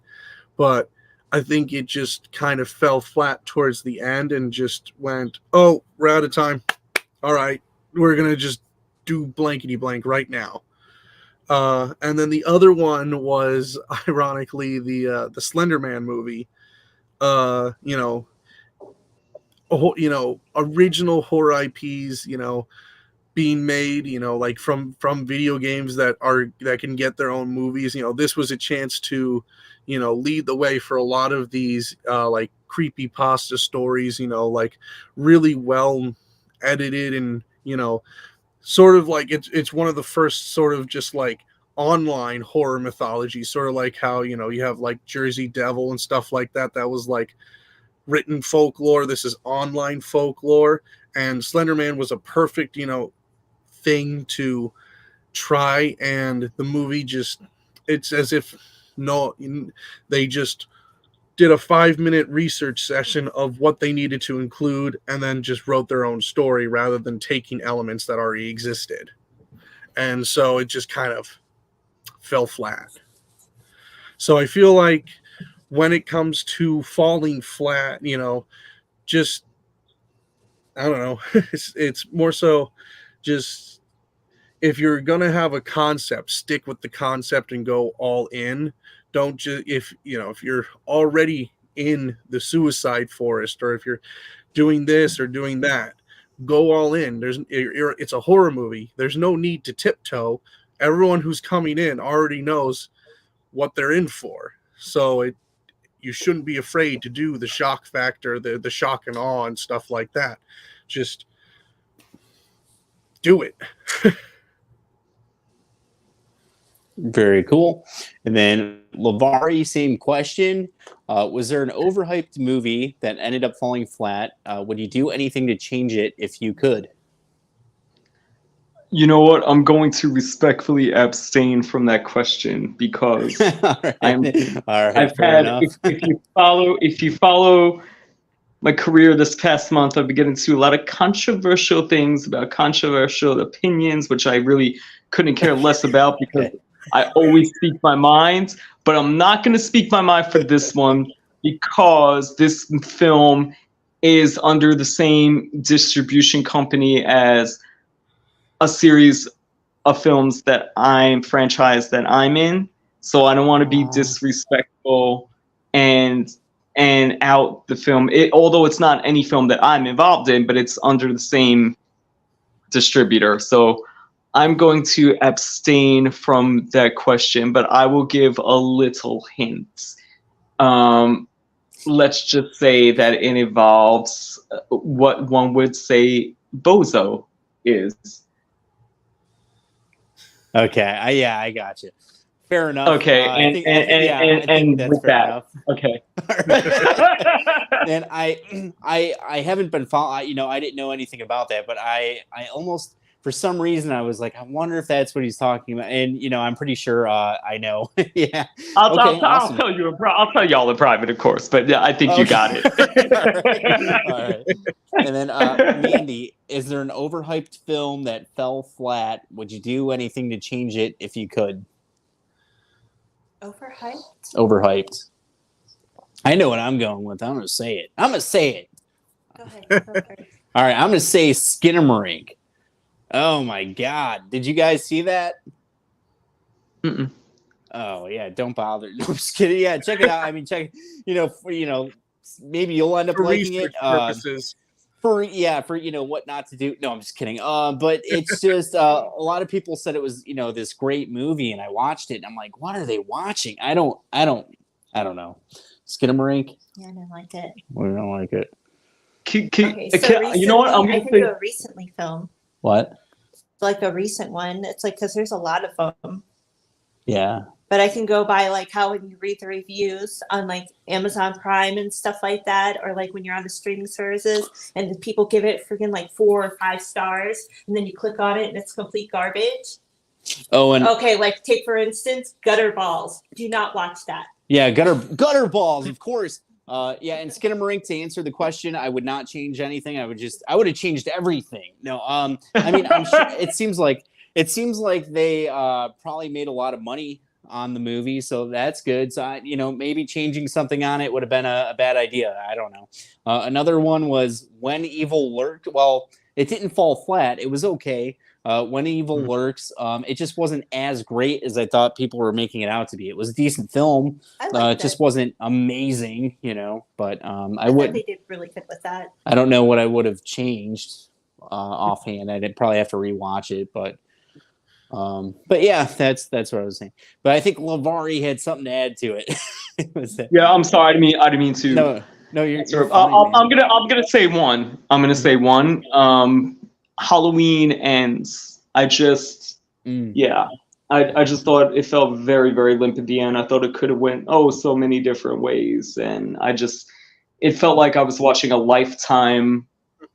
But I think it just kind of fell flat towards the end and just went, oh, we're out of time. All right, we're going to just do blankety blank right now. And then the other one was, ironically, the Slender Man movie. Original horror IPs, being made, like from video games that can get their own movies. This was a chance to, lead the way for a lot of these like creepypasta stories, like really well edited and, sort of like it's one of the first sort of just like online horror mythology, sort of like how, you have like Jersey Devil and stuff like that. That was like written folklore. This is online folklore, and Slender Man was a perfect, thing to try. And the movie it's as if they just did a 5-minute research session of what they needed to include and then just wrote their own story rather than taking elements that already existed. And so it just kind of fell flat. So I feel like when it comes to falling flat, just, I don't know, it's more so just, if you're going to have a concept, stick with the concept and go all in. Don't just, if you're already in the suicide forest, or if you're doing this or doing that, go all in. It's a horror movie. There's no need to tiptoe. Everyone who's coming in already knows what they're in for. So you shouldn't be afraid to do the shock factor, the shock and awe and stuff like that. Just do it. Very cool. And then Lovari, same question. Was there an overhyped movie that ended up falling flat? Would you do anything to change it if you could? You know what? I'm going to respectfully abstain from that question because I've had. If you follow my career this past month, I've been getting into a lot of controversial things about controversial opinions, which I really couldn't care less about because I always speak my mind. But I'm not going to speak my mind for this one because this film is under the same distribution company as a series of films that I'm in. so I don't want to be disrespectful and out the film. Although it's not any film that I'm involved in, but it's under the same distributor. So I'm going to abstain from that question, but I will give a little hint. Let's just say that it involves what one would say bozo is. Okay, I got you. Fair enough. Okay, I think that's with fair that, enough. okay. And I haven't been following. I didn't know anything about that, but I almost, for some reason, I was like, I wonder if that's what he's talking about. And I'm pretty sure I know. Yeah. I'll Awesome. tell you. I'll tell y'all in private, of course. But yeah, I think you got it. All right. And then, Mandy, is there an overhyped film that fell flat? Would you do anything to change it if you could? Overhyped. I know what I'm going with. I'm going to say it. Go ahead. All right. I'm going to say Skinamarink. Oh my God! Did you guys see that? Mm-mm. Oh yeah, don't bother. No, I'm just kidding. Yeah, check it out. I mean, check. Maybe you'll end up For liking it. research purposes. For what not to do. No, I'm just kidding. But it's just a lot of people said it was this great movie, and I watched it, and I'm like, what are they watching? I don't know. Skinamarink. Yeah, I don't like it. We don't like it. You know what? I'm I going can to do say. a recently film. What? Like a recent one. It's like, because there's a lot of them. Yeah. But I can go by like how when you read the reviews on like Amazon Prime and stuff like that, or like when you're on the streaming services and the people give it freaking like 4 or 5 stars, and then you click on it and it's complete garbage. Oh, and okay, like take for instance Gutter Balls. Do not watch that. Yeah, gutter balls, of course. And Skinamarink, to answer the question, I would not change anything. I would have changed everything. No, I mean, I'm sure it seems like they probably made a lot of money on the movie, so that's good. So maybe changing something on it would have been a bad idea. I don't know. Another one was When Evil Lurked. Well, it didn't fall flat. It was okay. When Evil Lurks, it just wasn't as great as I thought people were making it out to be. It was a decent film. It just wasn't amazing, but I would. They did really good with that. I don't know what I would have changed offhand. I'd probably have to rewatch it, but yeah, that's what I was saying. But I think Lovari had something to add to it. Yeah, I'm sorry. I didn't mean to. No, you're fine, I'm gonna say one. I'm gonna say one. Halloween Ends. I just thought it felt very, very limp at the end. I thought it could have went so many different ways, and it felt like I was watching a Lifetime.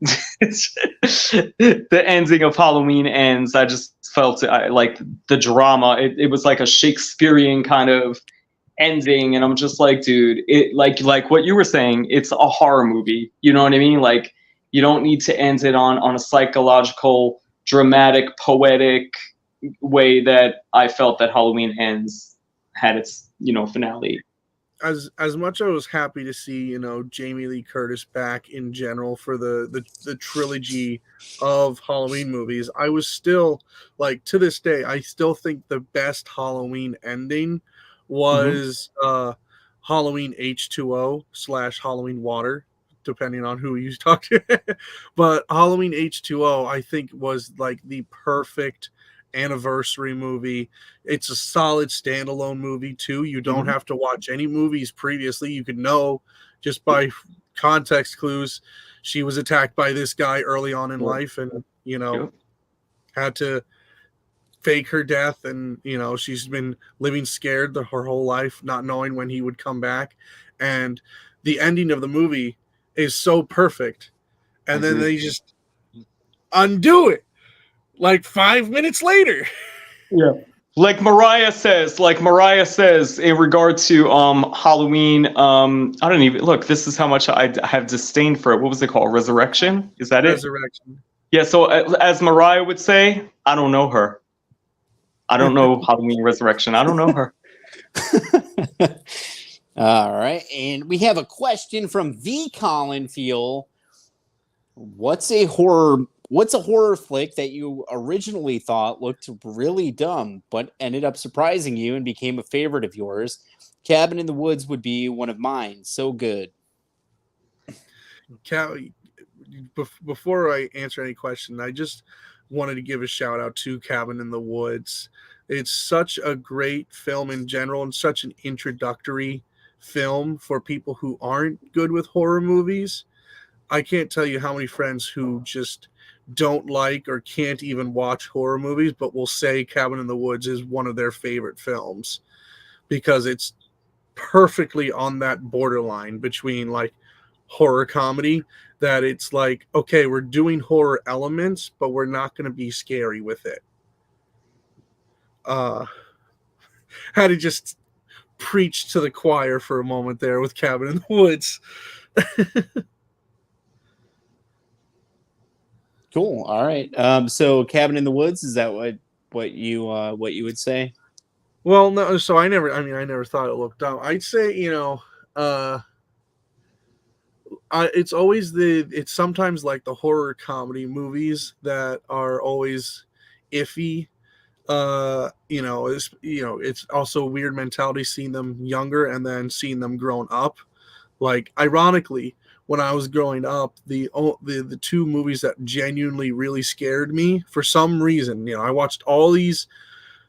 The ending of Halloween Ends. I just felt like the drama. It was like a Shakespearean kind of ending, and I'm just like, dude, it like what you were saying. It's a horror movie. You know what I mean? Like, you don't need to end it on a psychological, dramatic, poetic way that I felt that Halloween Ends had its, finale. As much I was happy to see, Jamie Lee Curtis back in general for the trilogy of Halloween movies, I was still, like, to this day, I still think the best Halloween ending was Halloween H2O / Halloween Water, depending on who you talk to. But Halloween H2O, I think, was like the perfect anniversary movie. It's a solid standalone movie too. You don't have to watch any movies previously. You could know just by context clues she was attacked by this guy early on in life, and had to fake her death, and she's been living scared her whole life, not knowing when he would come back. And the ending of the movie is so perfect, and then they just undo it like 5 minutes later. Yeah, like Mariah says in regard to Halloween. I don't even look. This is how much I have disdain for it. What was it called? Resurrection? Is that Resurrection? Yeah. So as Mariah would say, I don't know her. I don't know Halloween Resurrection. I don't know her. All right, and we have a question from V. Collinfield. What's a horror What's a horror flick that you originally thought looked really dumb, but ended up surprising you and became a favorite of yours? Cabin in the Woods would be one of mine. So good. Before I answer any question, I just wanted to give a shout out to Cabin in the Woods. It's such a great film in general and such an introductory film for people who aren't good with horror movies. I can't tell you how many friends who just don't like or can't even watch horror movies, but will say Cabin in the Woods is one of their favorite films because it's perfectly on that borderline between like horror comedy, that it's like, okay, we're doing horror elements, but we're not going to be scary with it. Had to just preach to the choir for a moment there with Cabin in the Woods. Cool. All right. So Cabin in the Woods, is that what you would say? Well, no, so I never thought it looked dumb. I'd say, it's sometimes like the horror comedy movies that are always iffy. It's also a weird mentality seeing them younger and then seeing them grown up. Like, ironically, when I was growing up, the two movies that genuinely really scared me for some reason, I watched all these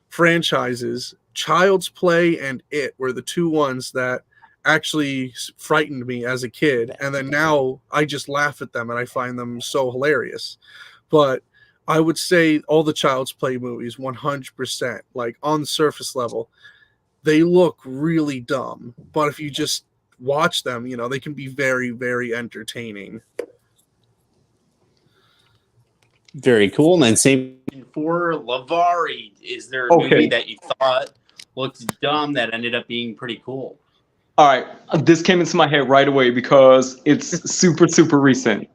franchises. Child's Play and It were the two ones that actually frightened me as a kid, and then now I just laugh at them and I find them so hilarious. But I would say all the Child's Play movies, 100%, like on the surface level, they look really dumb, but if you just watch them, they can be very, very entertaining. Very cool. And then same for Lovari. Is there a movie that you thought looked dumb that ended up being pretty cool? All right, this came into my head right away because it's super, super recent.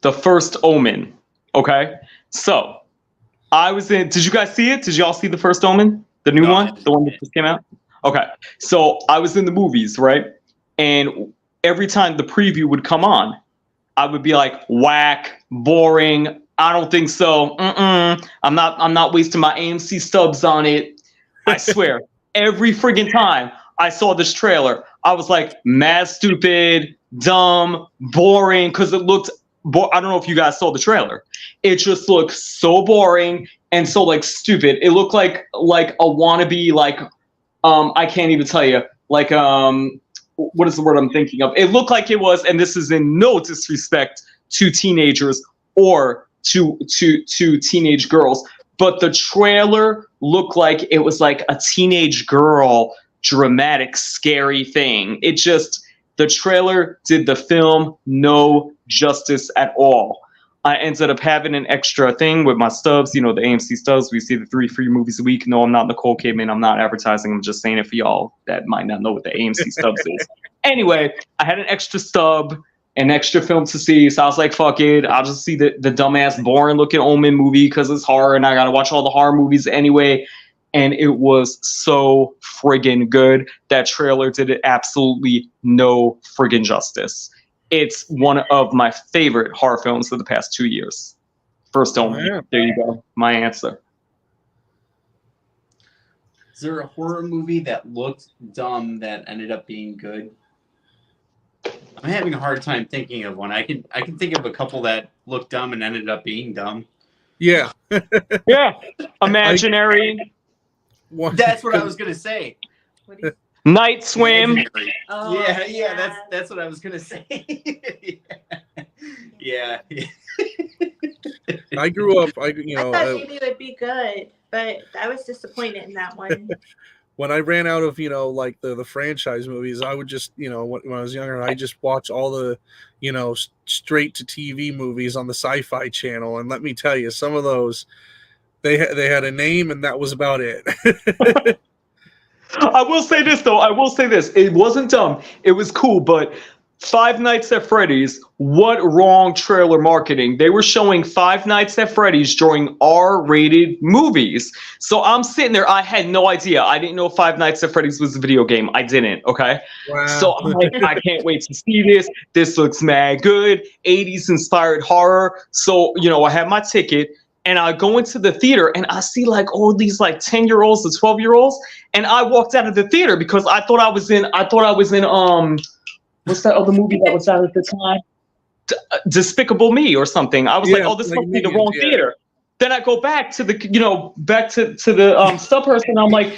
The First Omen. Okay, so I was in. Did you guys see it? Did y'all see The First Omen? The new one, the one that just came out. Okay, so I was in the movies, right? And every time the preview would come on, I would be like, whack, boring. I don't think so. I'm not wasting my AMC stubs on it. I swear, every friggin' time I saw this trailer, I was like, mad stupid, dumb, boring, because it looked. I don't know if you guys saw the trailer. It just looked so boring and so like stupid. It looked like a wannabe, like I can't even tell you, like what is the word I'm thinking of? It looked like it was, and this is in no disrespect to teenagers or to teenage girls, but the trailer looked like it was like a teenage girl dramatic, scary thing. The trailer did the film no justice at all. I ended up having an extra thing with my stubs, the AMC stubs. We see the 3 free movies a week. No, I'm not Nicole Kidman. I'm not advertising. I'm just saying it for y'all that might not know what the AMC stubs is. Anyway, I had an extra stub, an extra film to see. So I was like, fuck it. I'll just see the dumbass, boring looking Omen movie because it's horror and I got to watch all the horror movies anyway. And it was so friggin' good. That trailer did it absolutely no friggin' justice. It's one of my favorite horror films of the past 2 years. First Omen. Yeah. There you go. My answer. Is there a horror movie that looked dumb that ended up being good? I'm having a hard time thinking of one. I can think of a couple that looked dumb and ended up being dumb. Yeah. Yeah. Imaginary. That's what I was gonna say. Night Swim. Oh, yeah. That's what I was gonna say. Yeah. I grew up. I thought maybe it would be good, but I was disappointed in that one. When I ran out of like the franchise movies, I would just when I was younger, I just watch all the straight to TV movies on the Sci-Fi Channel, and let me tell you, some of those. They had a name, and that was about it. I will say this, though. It wasn't dumb. It was cool, but Five Nights at Freddy's, what wrong trailer marketing? They were showing Five Nights at Freddy's during R-rated movies. So I'm sitting there, I had no idea. I didn't know Five Nights at Freddy's was a video game. I didn't, okay? Wow. So I'm like, I can't wait to see this. This looks mad good. 80s inspired horror. So, you know, I have my ticket. And I go into the theater and I see like all these like 10-year-olds to 12-year-olds. And I walked out of the theater because I thought I was in what's that other movie that was out at the time? Despicable Me or something. I was like, oh, this must be the wrong theater. Then I go back to the, you know, the stub person. I'm like,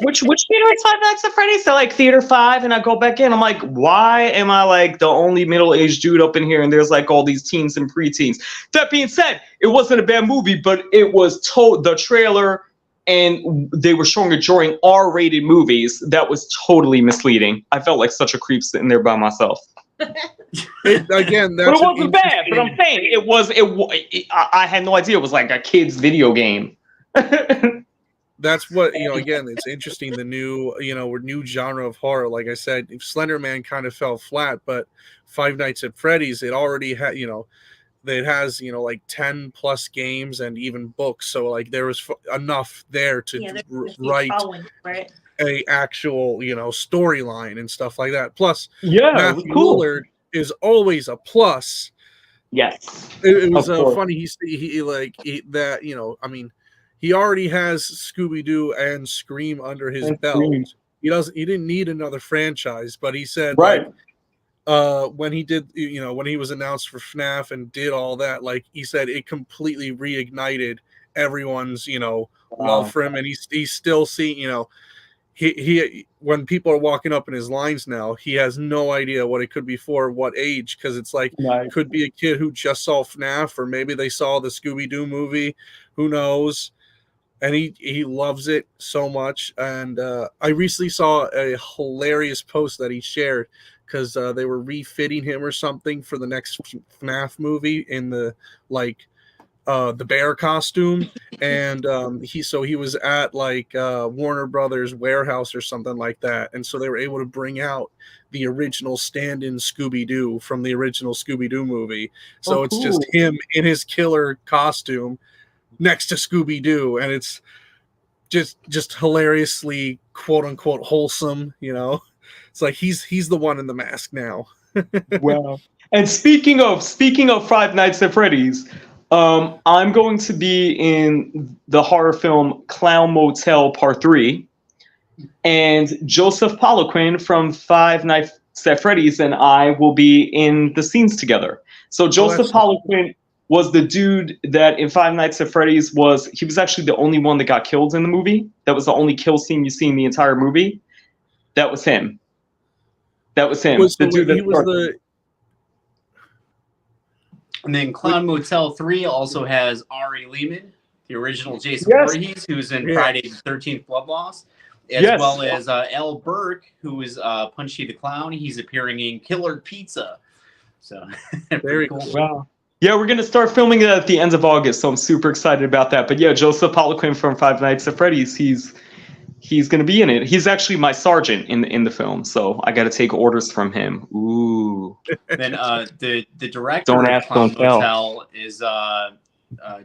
which theater is Five Nights at Freddy's? They're like Theater 5, and I go back in. I'm like, why am I like the only middle-aged dude up in here? And there's like all these teens and preteens. That being said, it wasn't a bad movie, but it was the trailer, and they were showing it during R-rated movies. That was totally misleading. I felt like such a creep sitting there by myself. Again, that's but it wasn't bad. But I'm saying I had no idea it was like a kid's video game. That's what, you know, again, it's interesting, the new, you know, new genre of horror. Like I said, Slender Man kind of fell flat, but Five Nights at Freddy's, it already had, you know, it has, you know, like 10 plus games and even books. So like there was enough there to write a actual, you know, storyline and stuff like that. Plus, Matthew Lillard is always a plus. Yes, it was funny. He that, you know, I mean, he already has Scooby-Doo and Scream under his belt. He didn't need another franchise, but he said, right. When he did, you know, when he was announced for FNAF and did all that, like he said, it completely reignited everyone's, you know, love for him, and he's still seeing, you know, he when people are walking up in his lines now, he has no idea what it could be for, what age, because it's like it could be a kid who just saw FNAF, or maybe they saw the Scooby-Doo movie, who knows. And he loves it so much. And I recently saw a hilarious post that he shared, because they were refitting him or something for the next FNAF movie in the the bear costume, and he was at like Warner Brothers warehouse or something like that, and so they were able to bring out the original stand-in Scooby-Doo from the original Scooby-Doo movie. So it's just him in his killer costume next to Scooby-Doo, and it's just hilariously quote unquote wholesome, you know. It's like he's the one in the mask now. Wow. And speaking of Five Nights at Freddy's, I'm going to be in the horror film Clown Motel Part 3, and Joseph Poliquin from Five Nights at Freddy's and I will be in the scenes together. So Joseph Poliquin was the dude that in Five Nights at Freddy's he was actually the only one that got killed in the movie. That was the only kill scene you see in the entire movie. That was him. And then Clown Motel 3 also has Ari Lehman, the original Jason Voorhees, who's in Friday the 13th Blood Loss, as well as Al Burke, who is Punchy the Clown. He's appearing in Killer Pizza. So very cool. Wow. Yeah, we're going to start filming it at the end of August, so I'm super excited about that. But yeah, Joseph Poliquin from Five Nights at Freddy's, he's going to be in it. He's actually my sergeant in the film, so I got to take orders from him. Ooh. Then the director of Clown Motel is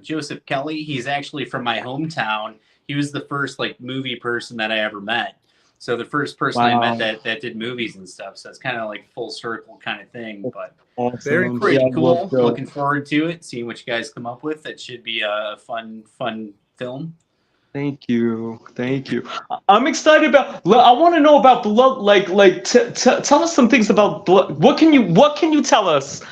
Joseph Kelly. He's actually from my hometown. He was the first movie person that I ever met. So the first person I met that did movies and stuff. So it's kind of like full circle kind of thing. But very pretty cool. Looking forward to it. Seeing what you guys come up with. That should be a fun film. Thank you. I'm excited about. I want to know about blood. Tell us some things about blood. What can you tell us?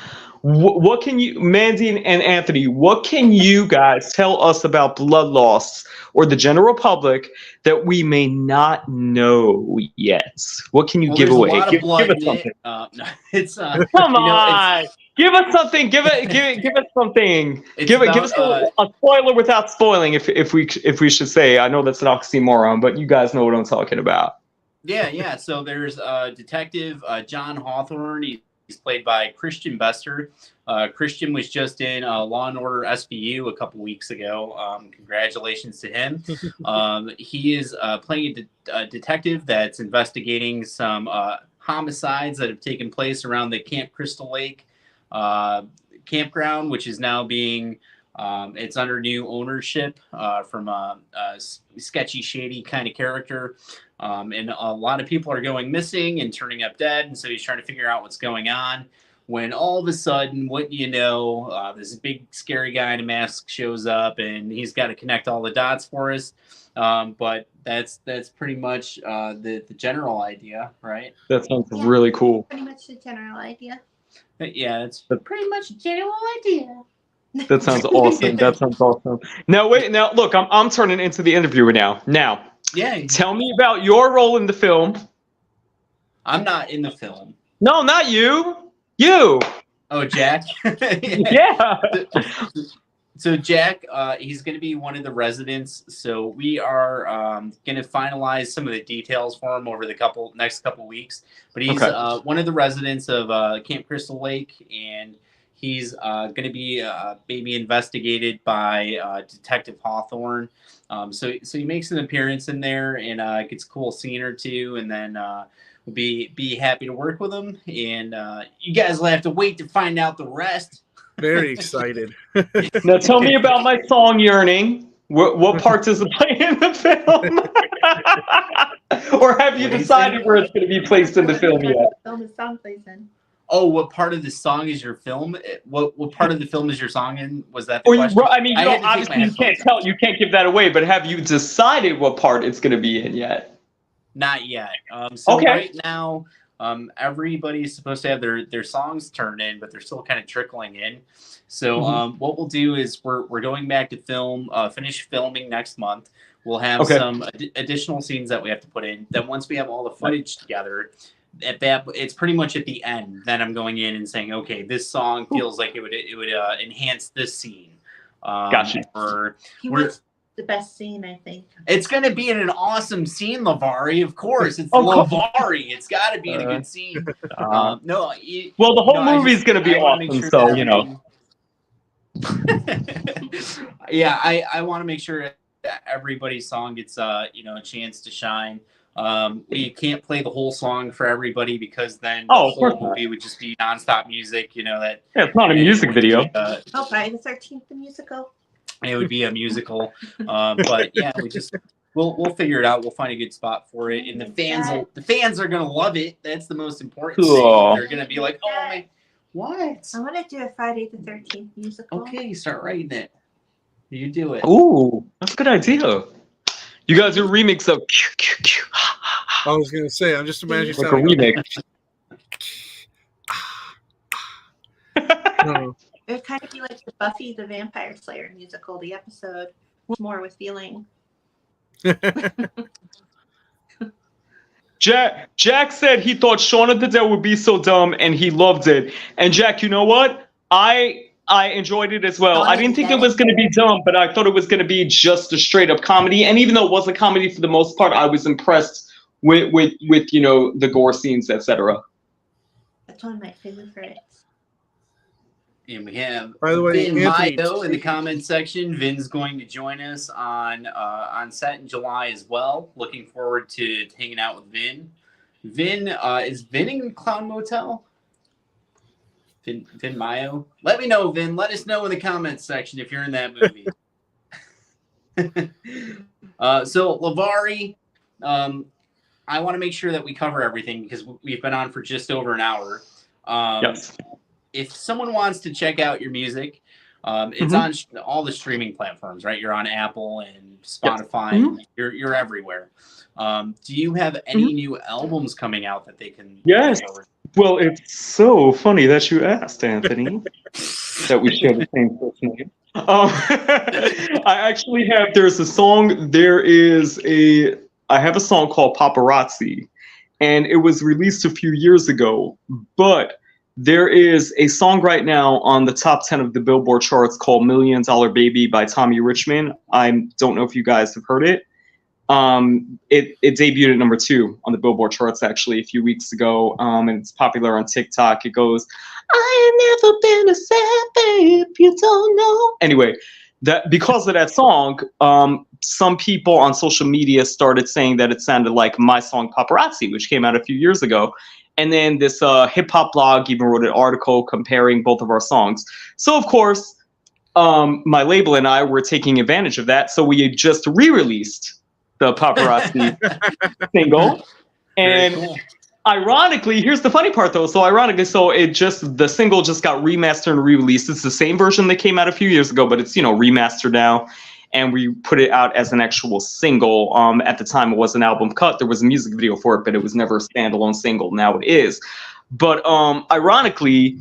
What can you, Mandy and Anthony? What can you guys tell us about blood loss or the general public that we may not know yet? What can you give away? Give us something. No, it's come on. Give us something. Give us something. Give us a spoiler without spoiling, if we should say. I know that's an oxymoron, but you guys know what I'm talking about. Yeah. So there's Detective John Hawthorne. He's played by Christian Bester. Christian was just in Law & Order SVU a couple weeks ago. Congratulations to him. He is playing a detective that's investigating some homicides that have taken place around the Camp Crystal Lake campground, which is now being it's under new ownership from a sketchy, shady kind of character. And a lot of people are going missing and turning up dead. And so he's trying to figure out what's going on. When all of a sudden, what you know, this big scary guy in a mask shows up, and he's got to connect all the dots for us. But that's pretty much the general idea, right? That sounds really cool. Pretty much the general idea. But yeah, it's pretty much a general idea. That sounds awesome. That sounds awesome. Now wait, now look, I'm turning into the interviewer now. Now, yeah, tell me about your role in the film. I'm not in the film. No, not you. You. Oh, Jack. Yeah. So Jack, he's going to be one of the residents. So we are going to finalize some of the details for him over the next couple weeks. But he's one of the residents of Camp Crystal Lake, and he's going to be maybe investigated by Detective Hawthorne. So he makes an appearance in there and gets a cool scene or two, and then we'll be happy to work with him. And you guys will have to wait to find out the rest. Very excited. Now tell me about my song "Yearning." What part does it play in the film? Or have you decided where it's going to be placed in the film yet? Film the song plays in. Oh, what part of the song is your film? What part of the film is your song in? Was that the question? I mean, obviously you can't tell. You can't give that away. But have you decided what part it's going to be in yet? Not yet. Right now, everybody's supposed to have their songs turned in, but they're still kind of trickling in. So what we'll do is we're going back to finish filming next month. We'll have some additional scenes that we have to put in. Then once we have all the footage together, it's pretty much at the end. Then I'm going in and saying, okay, this song feels like it would enhance this scene. Gotcha. He wants the best scene, I think. It's going to be in an awesome scene, Lovari. Of course, it's Lovari. It's got to be in a good scene. Well, the whole movie is going to be awesome, so you know. Yeah, I want to make sure that everybody's song gets a chance to shine. We can't play the whole song for everybody because then the whole movie would just be nonstop music. It's not a music video. Friday the 13th, the musical. It would be a musical, but yeah, we'll figure it out. We'll find a good spot for it, and the fans are gonna love it. That's the most important thing. They're gonna be like, oh my, what? I want to do a Friday the 13th musical. Okay, start writing it. You do it. Ooh, that's a good idea. You guys do a remix of. I was gonna say, I'm just imagining like a remix. No. It would kind of be like the Buffy the Vampire Slayer musical, the episode more with feeling. Jack said he thought Shaun of the Dead would be so dumb, and he loved it. And Jack, you know what? I enjoyed it as well. I didn't think it was going to be dumb, but I thought it was going to be just a straight up comedy. And even though it wasn't comedy for the most part, I was impressed with the gore scenes, etc. That's one of my favorites. And we have By the way, Vin Anthony, Mayo in the comment section. Vin's going to join us on set in July as well. Looking forward to hanging out with Vin. Vin, is Vin in Clown Motel? Vin Mayo? Let me know, Vin. Let us know in the comments section if you're in that movie. So, Lovari, I want to make sure that we cover everything because we've been on for just over an hour. Yes. If someone wants to check out your music, it's on all the streaming platforms, right? You're on Apple and Spotify. Yes. You're everywhere. Do you have any new albums coming out that they can? Yes. Well, it's so funny that you asked, Anthony, that we share the same first name. I actually have. There's a song. I have a song called Paparazzi, and it was released a few years ago, but there is a song right now on the top 10 of the Billboard charts called $1 Million Baby by Tommy Richmond. I don't know if you guys have heard it. It debuted at number 2 on the Billboard charts actually a few weeks ago, and it's popular on TikTok. It goes, I have never been a sad babe, you don't know. Anyway, because of that song, some people on social media started saying that it sounded like my song Paparazzi, which came out a few years ago. And then this hip hop blog even wrote an article comparing both of our songs. So of course, my label and I were taking advantage of that. So we had just re-released the Paparazzi single. And Very cool. ironically, here's the funny part though. So ironically, the single just got remastered and re-released. It's the same version that came out a few years ago, but it's, remastered now. And we put it out as an actual single. At the time, it was an album cut. There was a music video for it, but it was never a standalone single. Now it is. But ironically,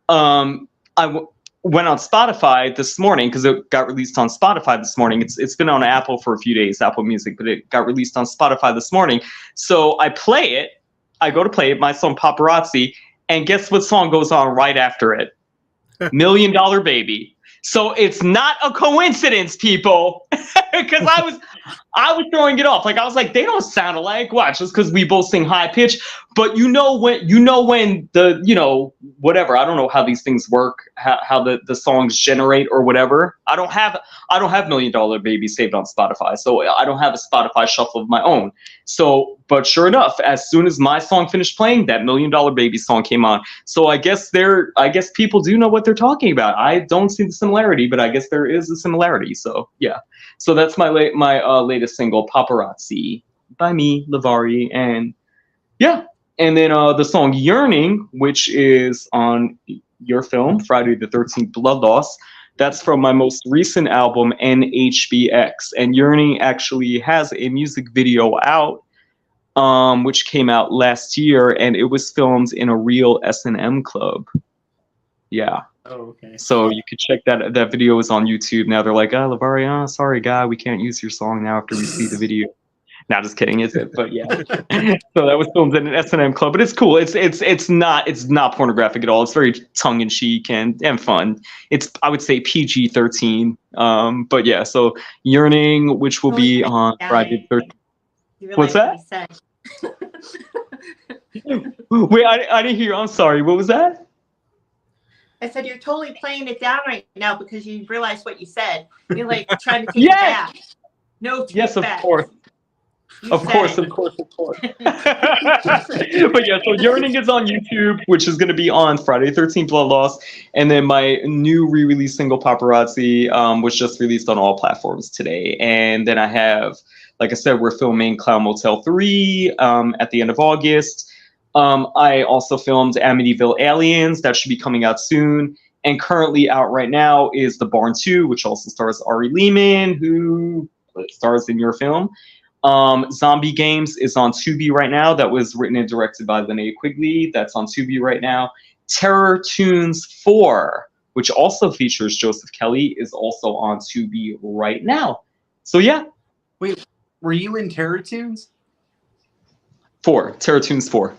went on Spotify this morning because it got released on Spotify this morning. It's been on Apple for a few days, Apple Music, but it got released on Spotify this morning. So I play it. I go to play it, my song Paparazzi, and guess what song goes on right after it? $1 Million Baby. So it's not a coincidence, people, because I was throwing it off. Like I was like, they don't sound alike. Watch, just because we both sing high pitch. But when the whatever. I don't know how these things work, how the songs generate or whatever. I don't have $1 Million Baby saved on Spotify, so I don't have a Spotify shuffle of my own. So, but sure enough, as soon as my song finished playing, that $1 Million Baby song came on. So I guess people do know what they're talking about. I don't see the similarity, but I guess there is a similarity. So yeah. So that's my latest single, Paparazzi, by me, Lovari, and yeah. And then the song Yearning, which is on your film, Friday the 13th Blood Loss. That's from my most recent album, NHBX. And Yearning actually has a music video out, which came out last year, and it was filmed in a real S&M club. Yeah. Oh, okay. So you could check that. That video is on YouTube. Now they're like, Lovari, sorry, guy, we can't use your song now after we see the video. Not just kidding, is it? But yeah. So that was filmed in an S&M club, but it's cool. It's not pornographic at all. It's very tongue in cheek and fun. It's, I would say, PG-13. But yeah. So Yearning, which will be on Friday the 13th. What's that? Wait, I didn't hear you. I'm sorry. What was that? I said you're totally playing it down right now because you realized what you said. You're like trying to take it back. No, yes, of back. course. Of course. But yeah, so Yearning is on YouTube, which is going to be on Friday 13th Blood Loss. And then my new re-release single, Paparazzi, was just released on all platforms today. And then I have, like I said, we're filming Clown Motel 3 at the end of August. I also filmed Amityville Aliens. That should be coming out soon. And currently out right now is The Barn 2, which also stars Ari Lehman, who stars in your film. Zombie Games is on Tubi right now. That was written and directed by Linnea Quigley. That's on Tubi right now. Terror Tunes 4, which also features Joseph Kelly, is also on Tubi right now. So yeah. Wait, were you in Terror Tunes? Terror Tunes 4.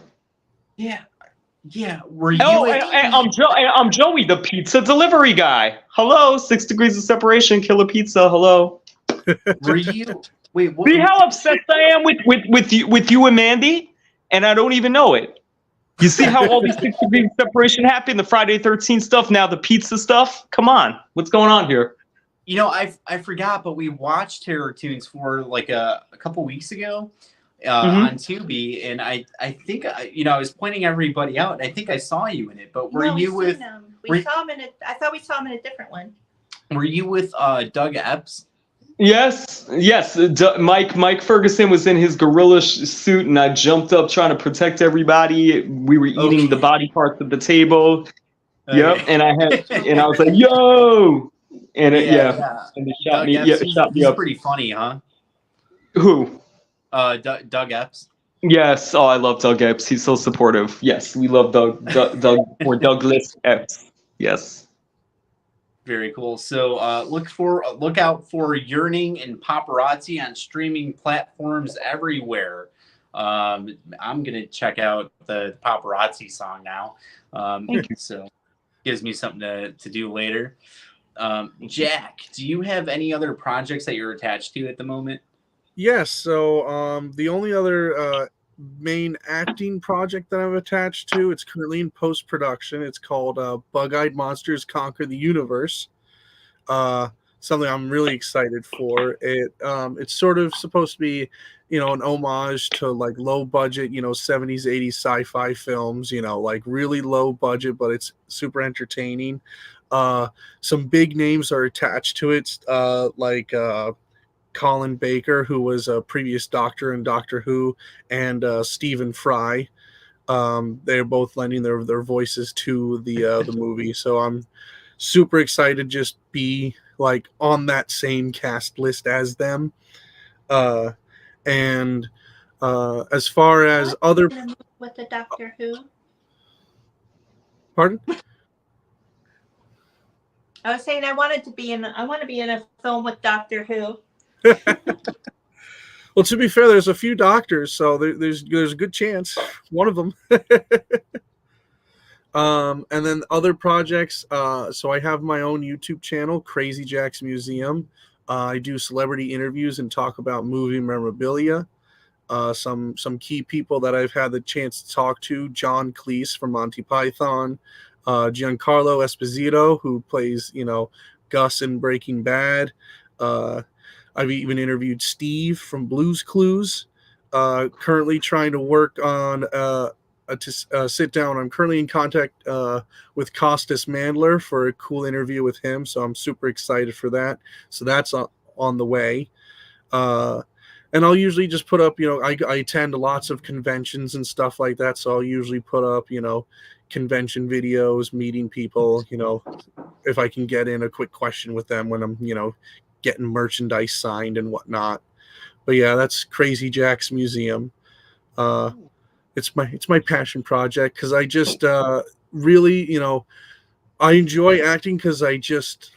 Yeah. Were you? Oh, I'm Joey, the pizza delivery guy. Hello, 6 Degrees of Separation, Killer Pizza. Hello. Were you? Wait, what? See how obsessed I am with you and Mandy, and I don't even know it. You see how all these 6 Degrees of Separation happened? The Friday 13th stuff, now the pizza stuff. Come on, what's going on here? I forgot, but we watched Terror Tunes for like a couple weeks ago on Tubi, and I think I was pointing everybody out. I think I saw you in it, but were you with? We saw him in it. I thought we saw him in a different one. Were you with Doug Epps? Yes. Mike Ferguson was in his gorilla suit, and I jumped up trying to protect everybody. We were eating the body parts of the table. Okay. Yep, and I was like, "Yo!" And and they shot me. Yeah, shot me up. He's pretty funny, huh? Who? Doug Epps. Yes. Oh, I love Doug Epps. He's so supportive. Yes, we love Doug or Douglas Epps. Yes. Very cool. So look out for Yearning and Paparazzi on streaming platforms everywhere. I'm gonna check out the Paparazzi song now. Thank you. So gives me something to do later. Jack, do you have any other projects that you're attached to at the moment? Yes. So the only other main acting project that I'm attached to, it's currently in post-production. It's called Bug-Eyed Monsters Conquer the Universe. something I'm really excited for. It's sort of supposed to be, an homage to like low budget, 70s, 80s sci-fi films, like really low budget, but it's super entertaining. Some big names are attached to it, like Colin Baker, who was a previous Doctor in Doctor Who, and Stephen Fry. They're both lending their voices to the movie, so I'm super excited to just be like on that same cast list as them. And as far as other, with the Doctor Who. pardon? I was saying I want to be in a film with Doctor Who. Well, to be fair, there's a few doctors, so there's a good chance one of them. And then other projects. So I have my own YouTube channel, Crazy Jack's Museum. I do celebrity interviews and talk about movie memorabilia. Some key people that I've had the chance to talk to: John Cleese from Monty Python, Giancarlo Esposito, who plays Gus in Breaking Bad. I've even interviewed Steve from Blue's Clues. Currently trying to work on sit down. I'm currently in contact with Costas Mandler for a cool interview with him, so I'm super excited for that. So that's on the way. And I'll usually just put up, I attend lots of conventions and stuff like that, so I'll usually put up, convention videos, meeting people, if I can get in a quick question with them when I'm, getting merchandise signed and whatnot. But yeah, that's Crazy Jack's Museum. It's my passion project, because I just really, I enjoy acting because I just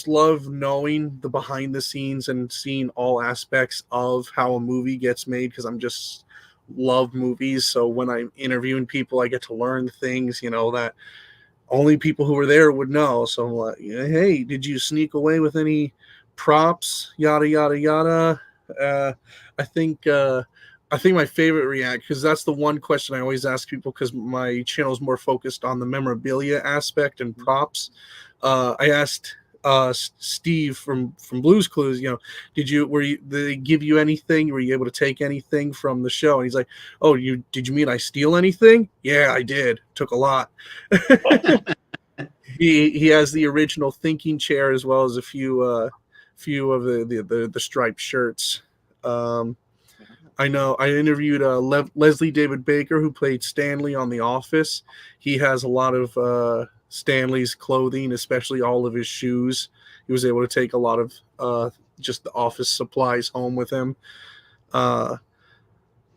love knowing the behind the scenes and seeing all aspects of how a movie gets made, because I'm just love movies. So when I'm interviewing people, I get to learn things, that only people who were there would know. So I'm like, hey, did you sneak away with any props? Yada, yada, yada. I think my favorite react, because that's the one question I always ask people, because my channel is more focused on the memorabilia aspect and props. I asked Steve from Blue's Clues, did they give you anything? Were you able to take anything from the show? And he's like, oh, did you mean I steal anything? Yeah, I did. Took a lot. He has the original thinking chair, as well as a few of the striped shirts. I know I interviewed Leslie David Baker, who played Stanley on The Office. He has a lot of Stanley's clothing, especially all of his shoes. He was able to take a lot of just the office supplies home with him.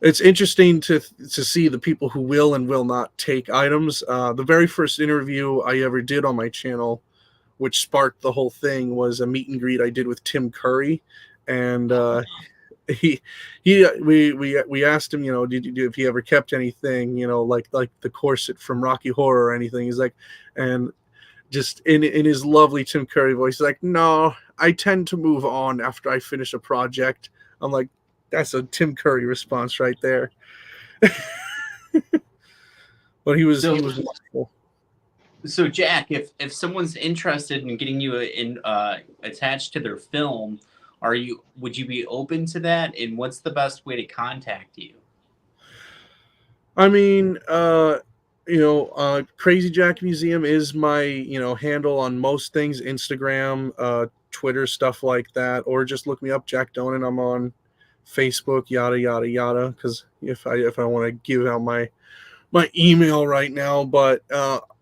It's interesting to see the people who will and will not take items. The very first interview I ever did on my channel, which sparked the whole thing, was a meet and greet I did with Tim Curry, and we asked him, if he ever kept anything, like the corset from Rocky Horror or anything. He's like, and just in his lovely Tim Curry voice, he's like, no, I tend to move on after I finish a project. I'm like, that's a Tim Curry response right there. But he was wonderful. So Jack, if someone's interested in getting you attached to their film, would you be open to that? And what's the best way to contact you? I mean, Crazy Jack Museum is my, handle on most things: Instagram, Twitter, stuff like that, or just look me up, Jack Donan. I'm on Facebook, yada yada yada. Because if I want to give out my email right now, but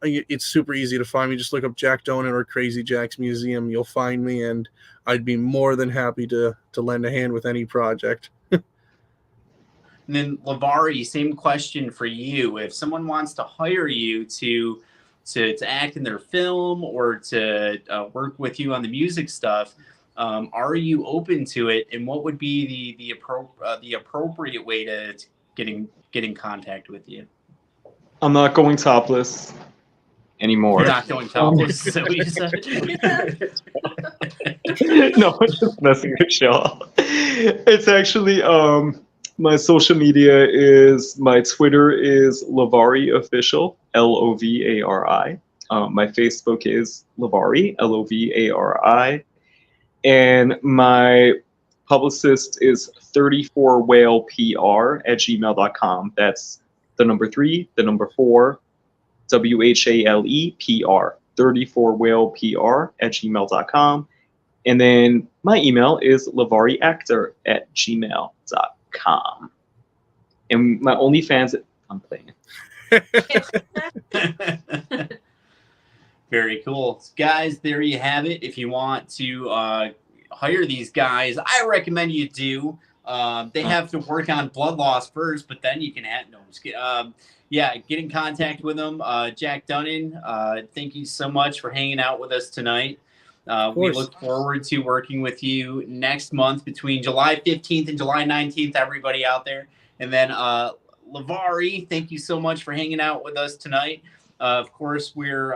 it's super easy to find me. Just look up Jack Donan or Crazy Jack's Museum. You'll find me, and I'd be more than happy to lend a hand with any project. And then Lovari, same question for you. If someone wants to hire you to act in their film or to work with you on the music stuff, are you open to it? And what would be the appropriate way to get in contact with you? I'm not going topless anymore. You're not going topless. So you said. No, I'm just messing with y'all. It's actually my social media is, my Twitter is Lovari Official, Lovari. My Facebook is Lovari, Lovari, and my publicist is 34whalepr@gmail.com. That's the number 3, the number 4, WHALEPR, 34whalepr@gmail.com. And then my email is lavariactor@gmail.com. And my OnlyFans, I'm playing. Very cool. Guys, there you have it. If you want to hire these guys, I recommend you do. They have to work on blood loss first, but then you can add, no, I'm just kidding. Yeah, get in contact with them. Jack Donan, thank you so much for hanging out with us tonight. We look forward to working with you next month between July 15th and July 19th, everybody out there. And then Lovari, thank you so much for hanging out with us tonight. Of course, we're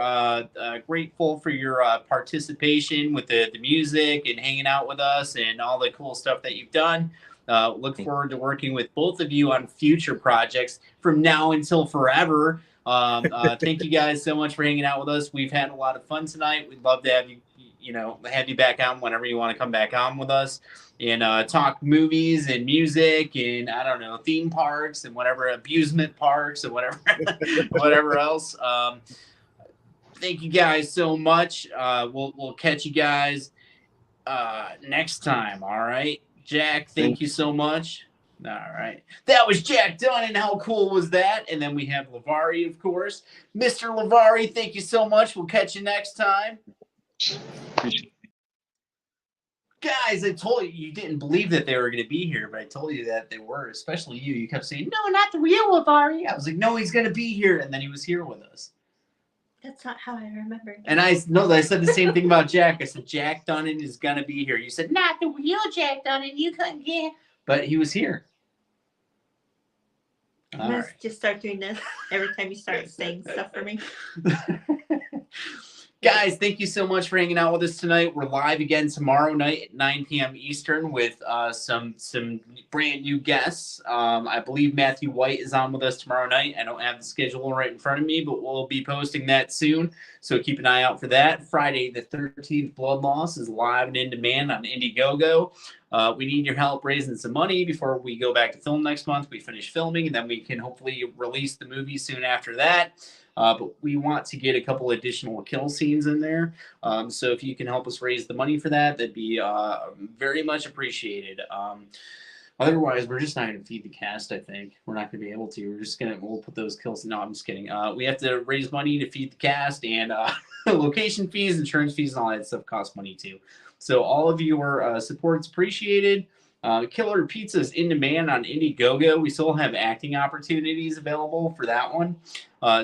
grateful for your participation with the music and hanging out with us and all the cool stuff that you've done. Look forward to working with both of you on future projects from now until forever. Thank you guys so much for hanging out with us. We've had a lot of fun tonight. We'd love to have you, have you back on whenever you want to come back on with us and talk movies and music and I don't know, theme parks and whatever, amusement parks and whatever, whatever else. Thank you guys so much. We'll catch you guys next time. All right, Jack. Thank you so much. All right. That was Jack Donan. How cool was that? And then we have Lovari, of course. Mr. Lovari, thank you so much. We'll catch you next time. Appreciate it. Guys, I told you, you didn't believe that they were going to be here, but I told you that they were, especially you. You kept saying, no, not the real Lovari. I was like, no, he's going to be here. And then he was here with us. That's not how I remember. And I said the same thing about Jack. I said, Jack Donan is going to be here. You said, not the real Jack Donan. You couldn't get. But he was here. Let's just start doing this every time you start saying stuff for me. Guys, thank you so much for hanging out with us tonight. We're live again tomorrow night at 9 p.m. Eastern with some brand new guests. I believe Matthew White is on with us tomorrow night. I don't have the schedule right in front of me, but we'll be posting that soon. So keep an eye out for that. Friday the 13th, Blood Loss is live and in demand on Indiegogo. We need your help raising some money before we go back to film next month. We finish filming, and then we can hopefully release the movie soon after that. But we want to get a couple additional kill scenes in there. So if you can help us raise the money for that, that'd be very much appreciated. Otherwise, we're just not going to feed the cast, I think. We're not going to be able to. We'll put those kills. No, I'm just kidding. We have to raise money to feed the cast, and location fees, insurance fees, and all that stuff cost money too. So all of your support's appreciated. Killer Pizza is in demand on Indiegogo. We still have acting opportunities available for that one.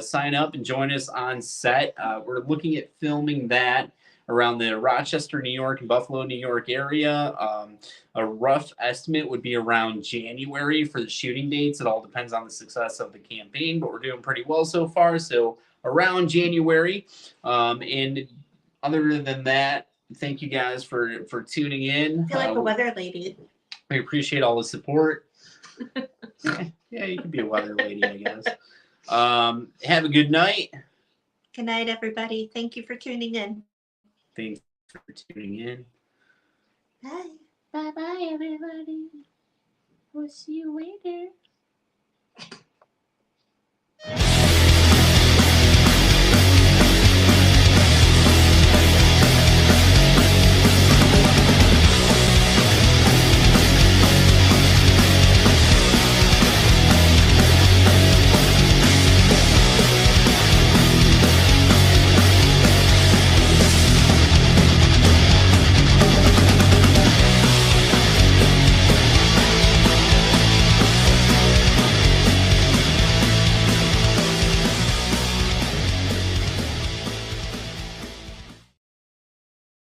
Sign up and join us on set. We're looking at filming that around the Rochester, New York, and Buffalo, New York area. A rough estimate would be around January for the shooting dates. It all depends on the success of the campaign, but we're doing pretty well so far. So around January. And other than that, thank you guys for tuning in. I feel like a weather lady. We appreciate all the support. Yeah, you can be a weather lady, I guess. Have a good night. Good night, everybody. Thank you for tuning in. Thanks for tuning in. Bye. Bye-bye, everybody. We'll see you later.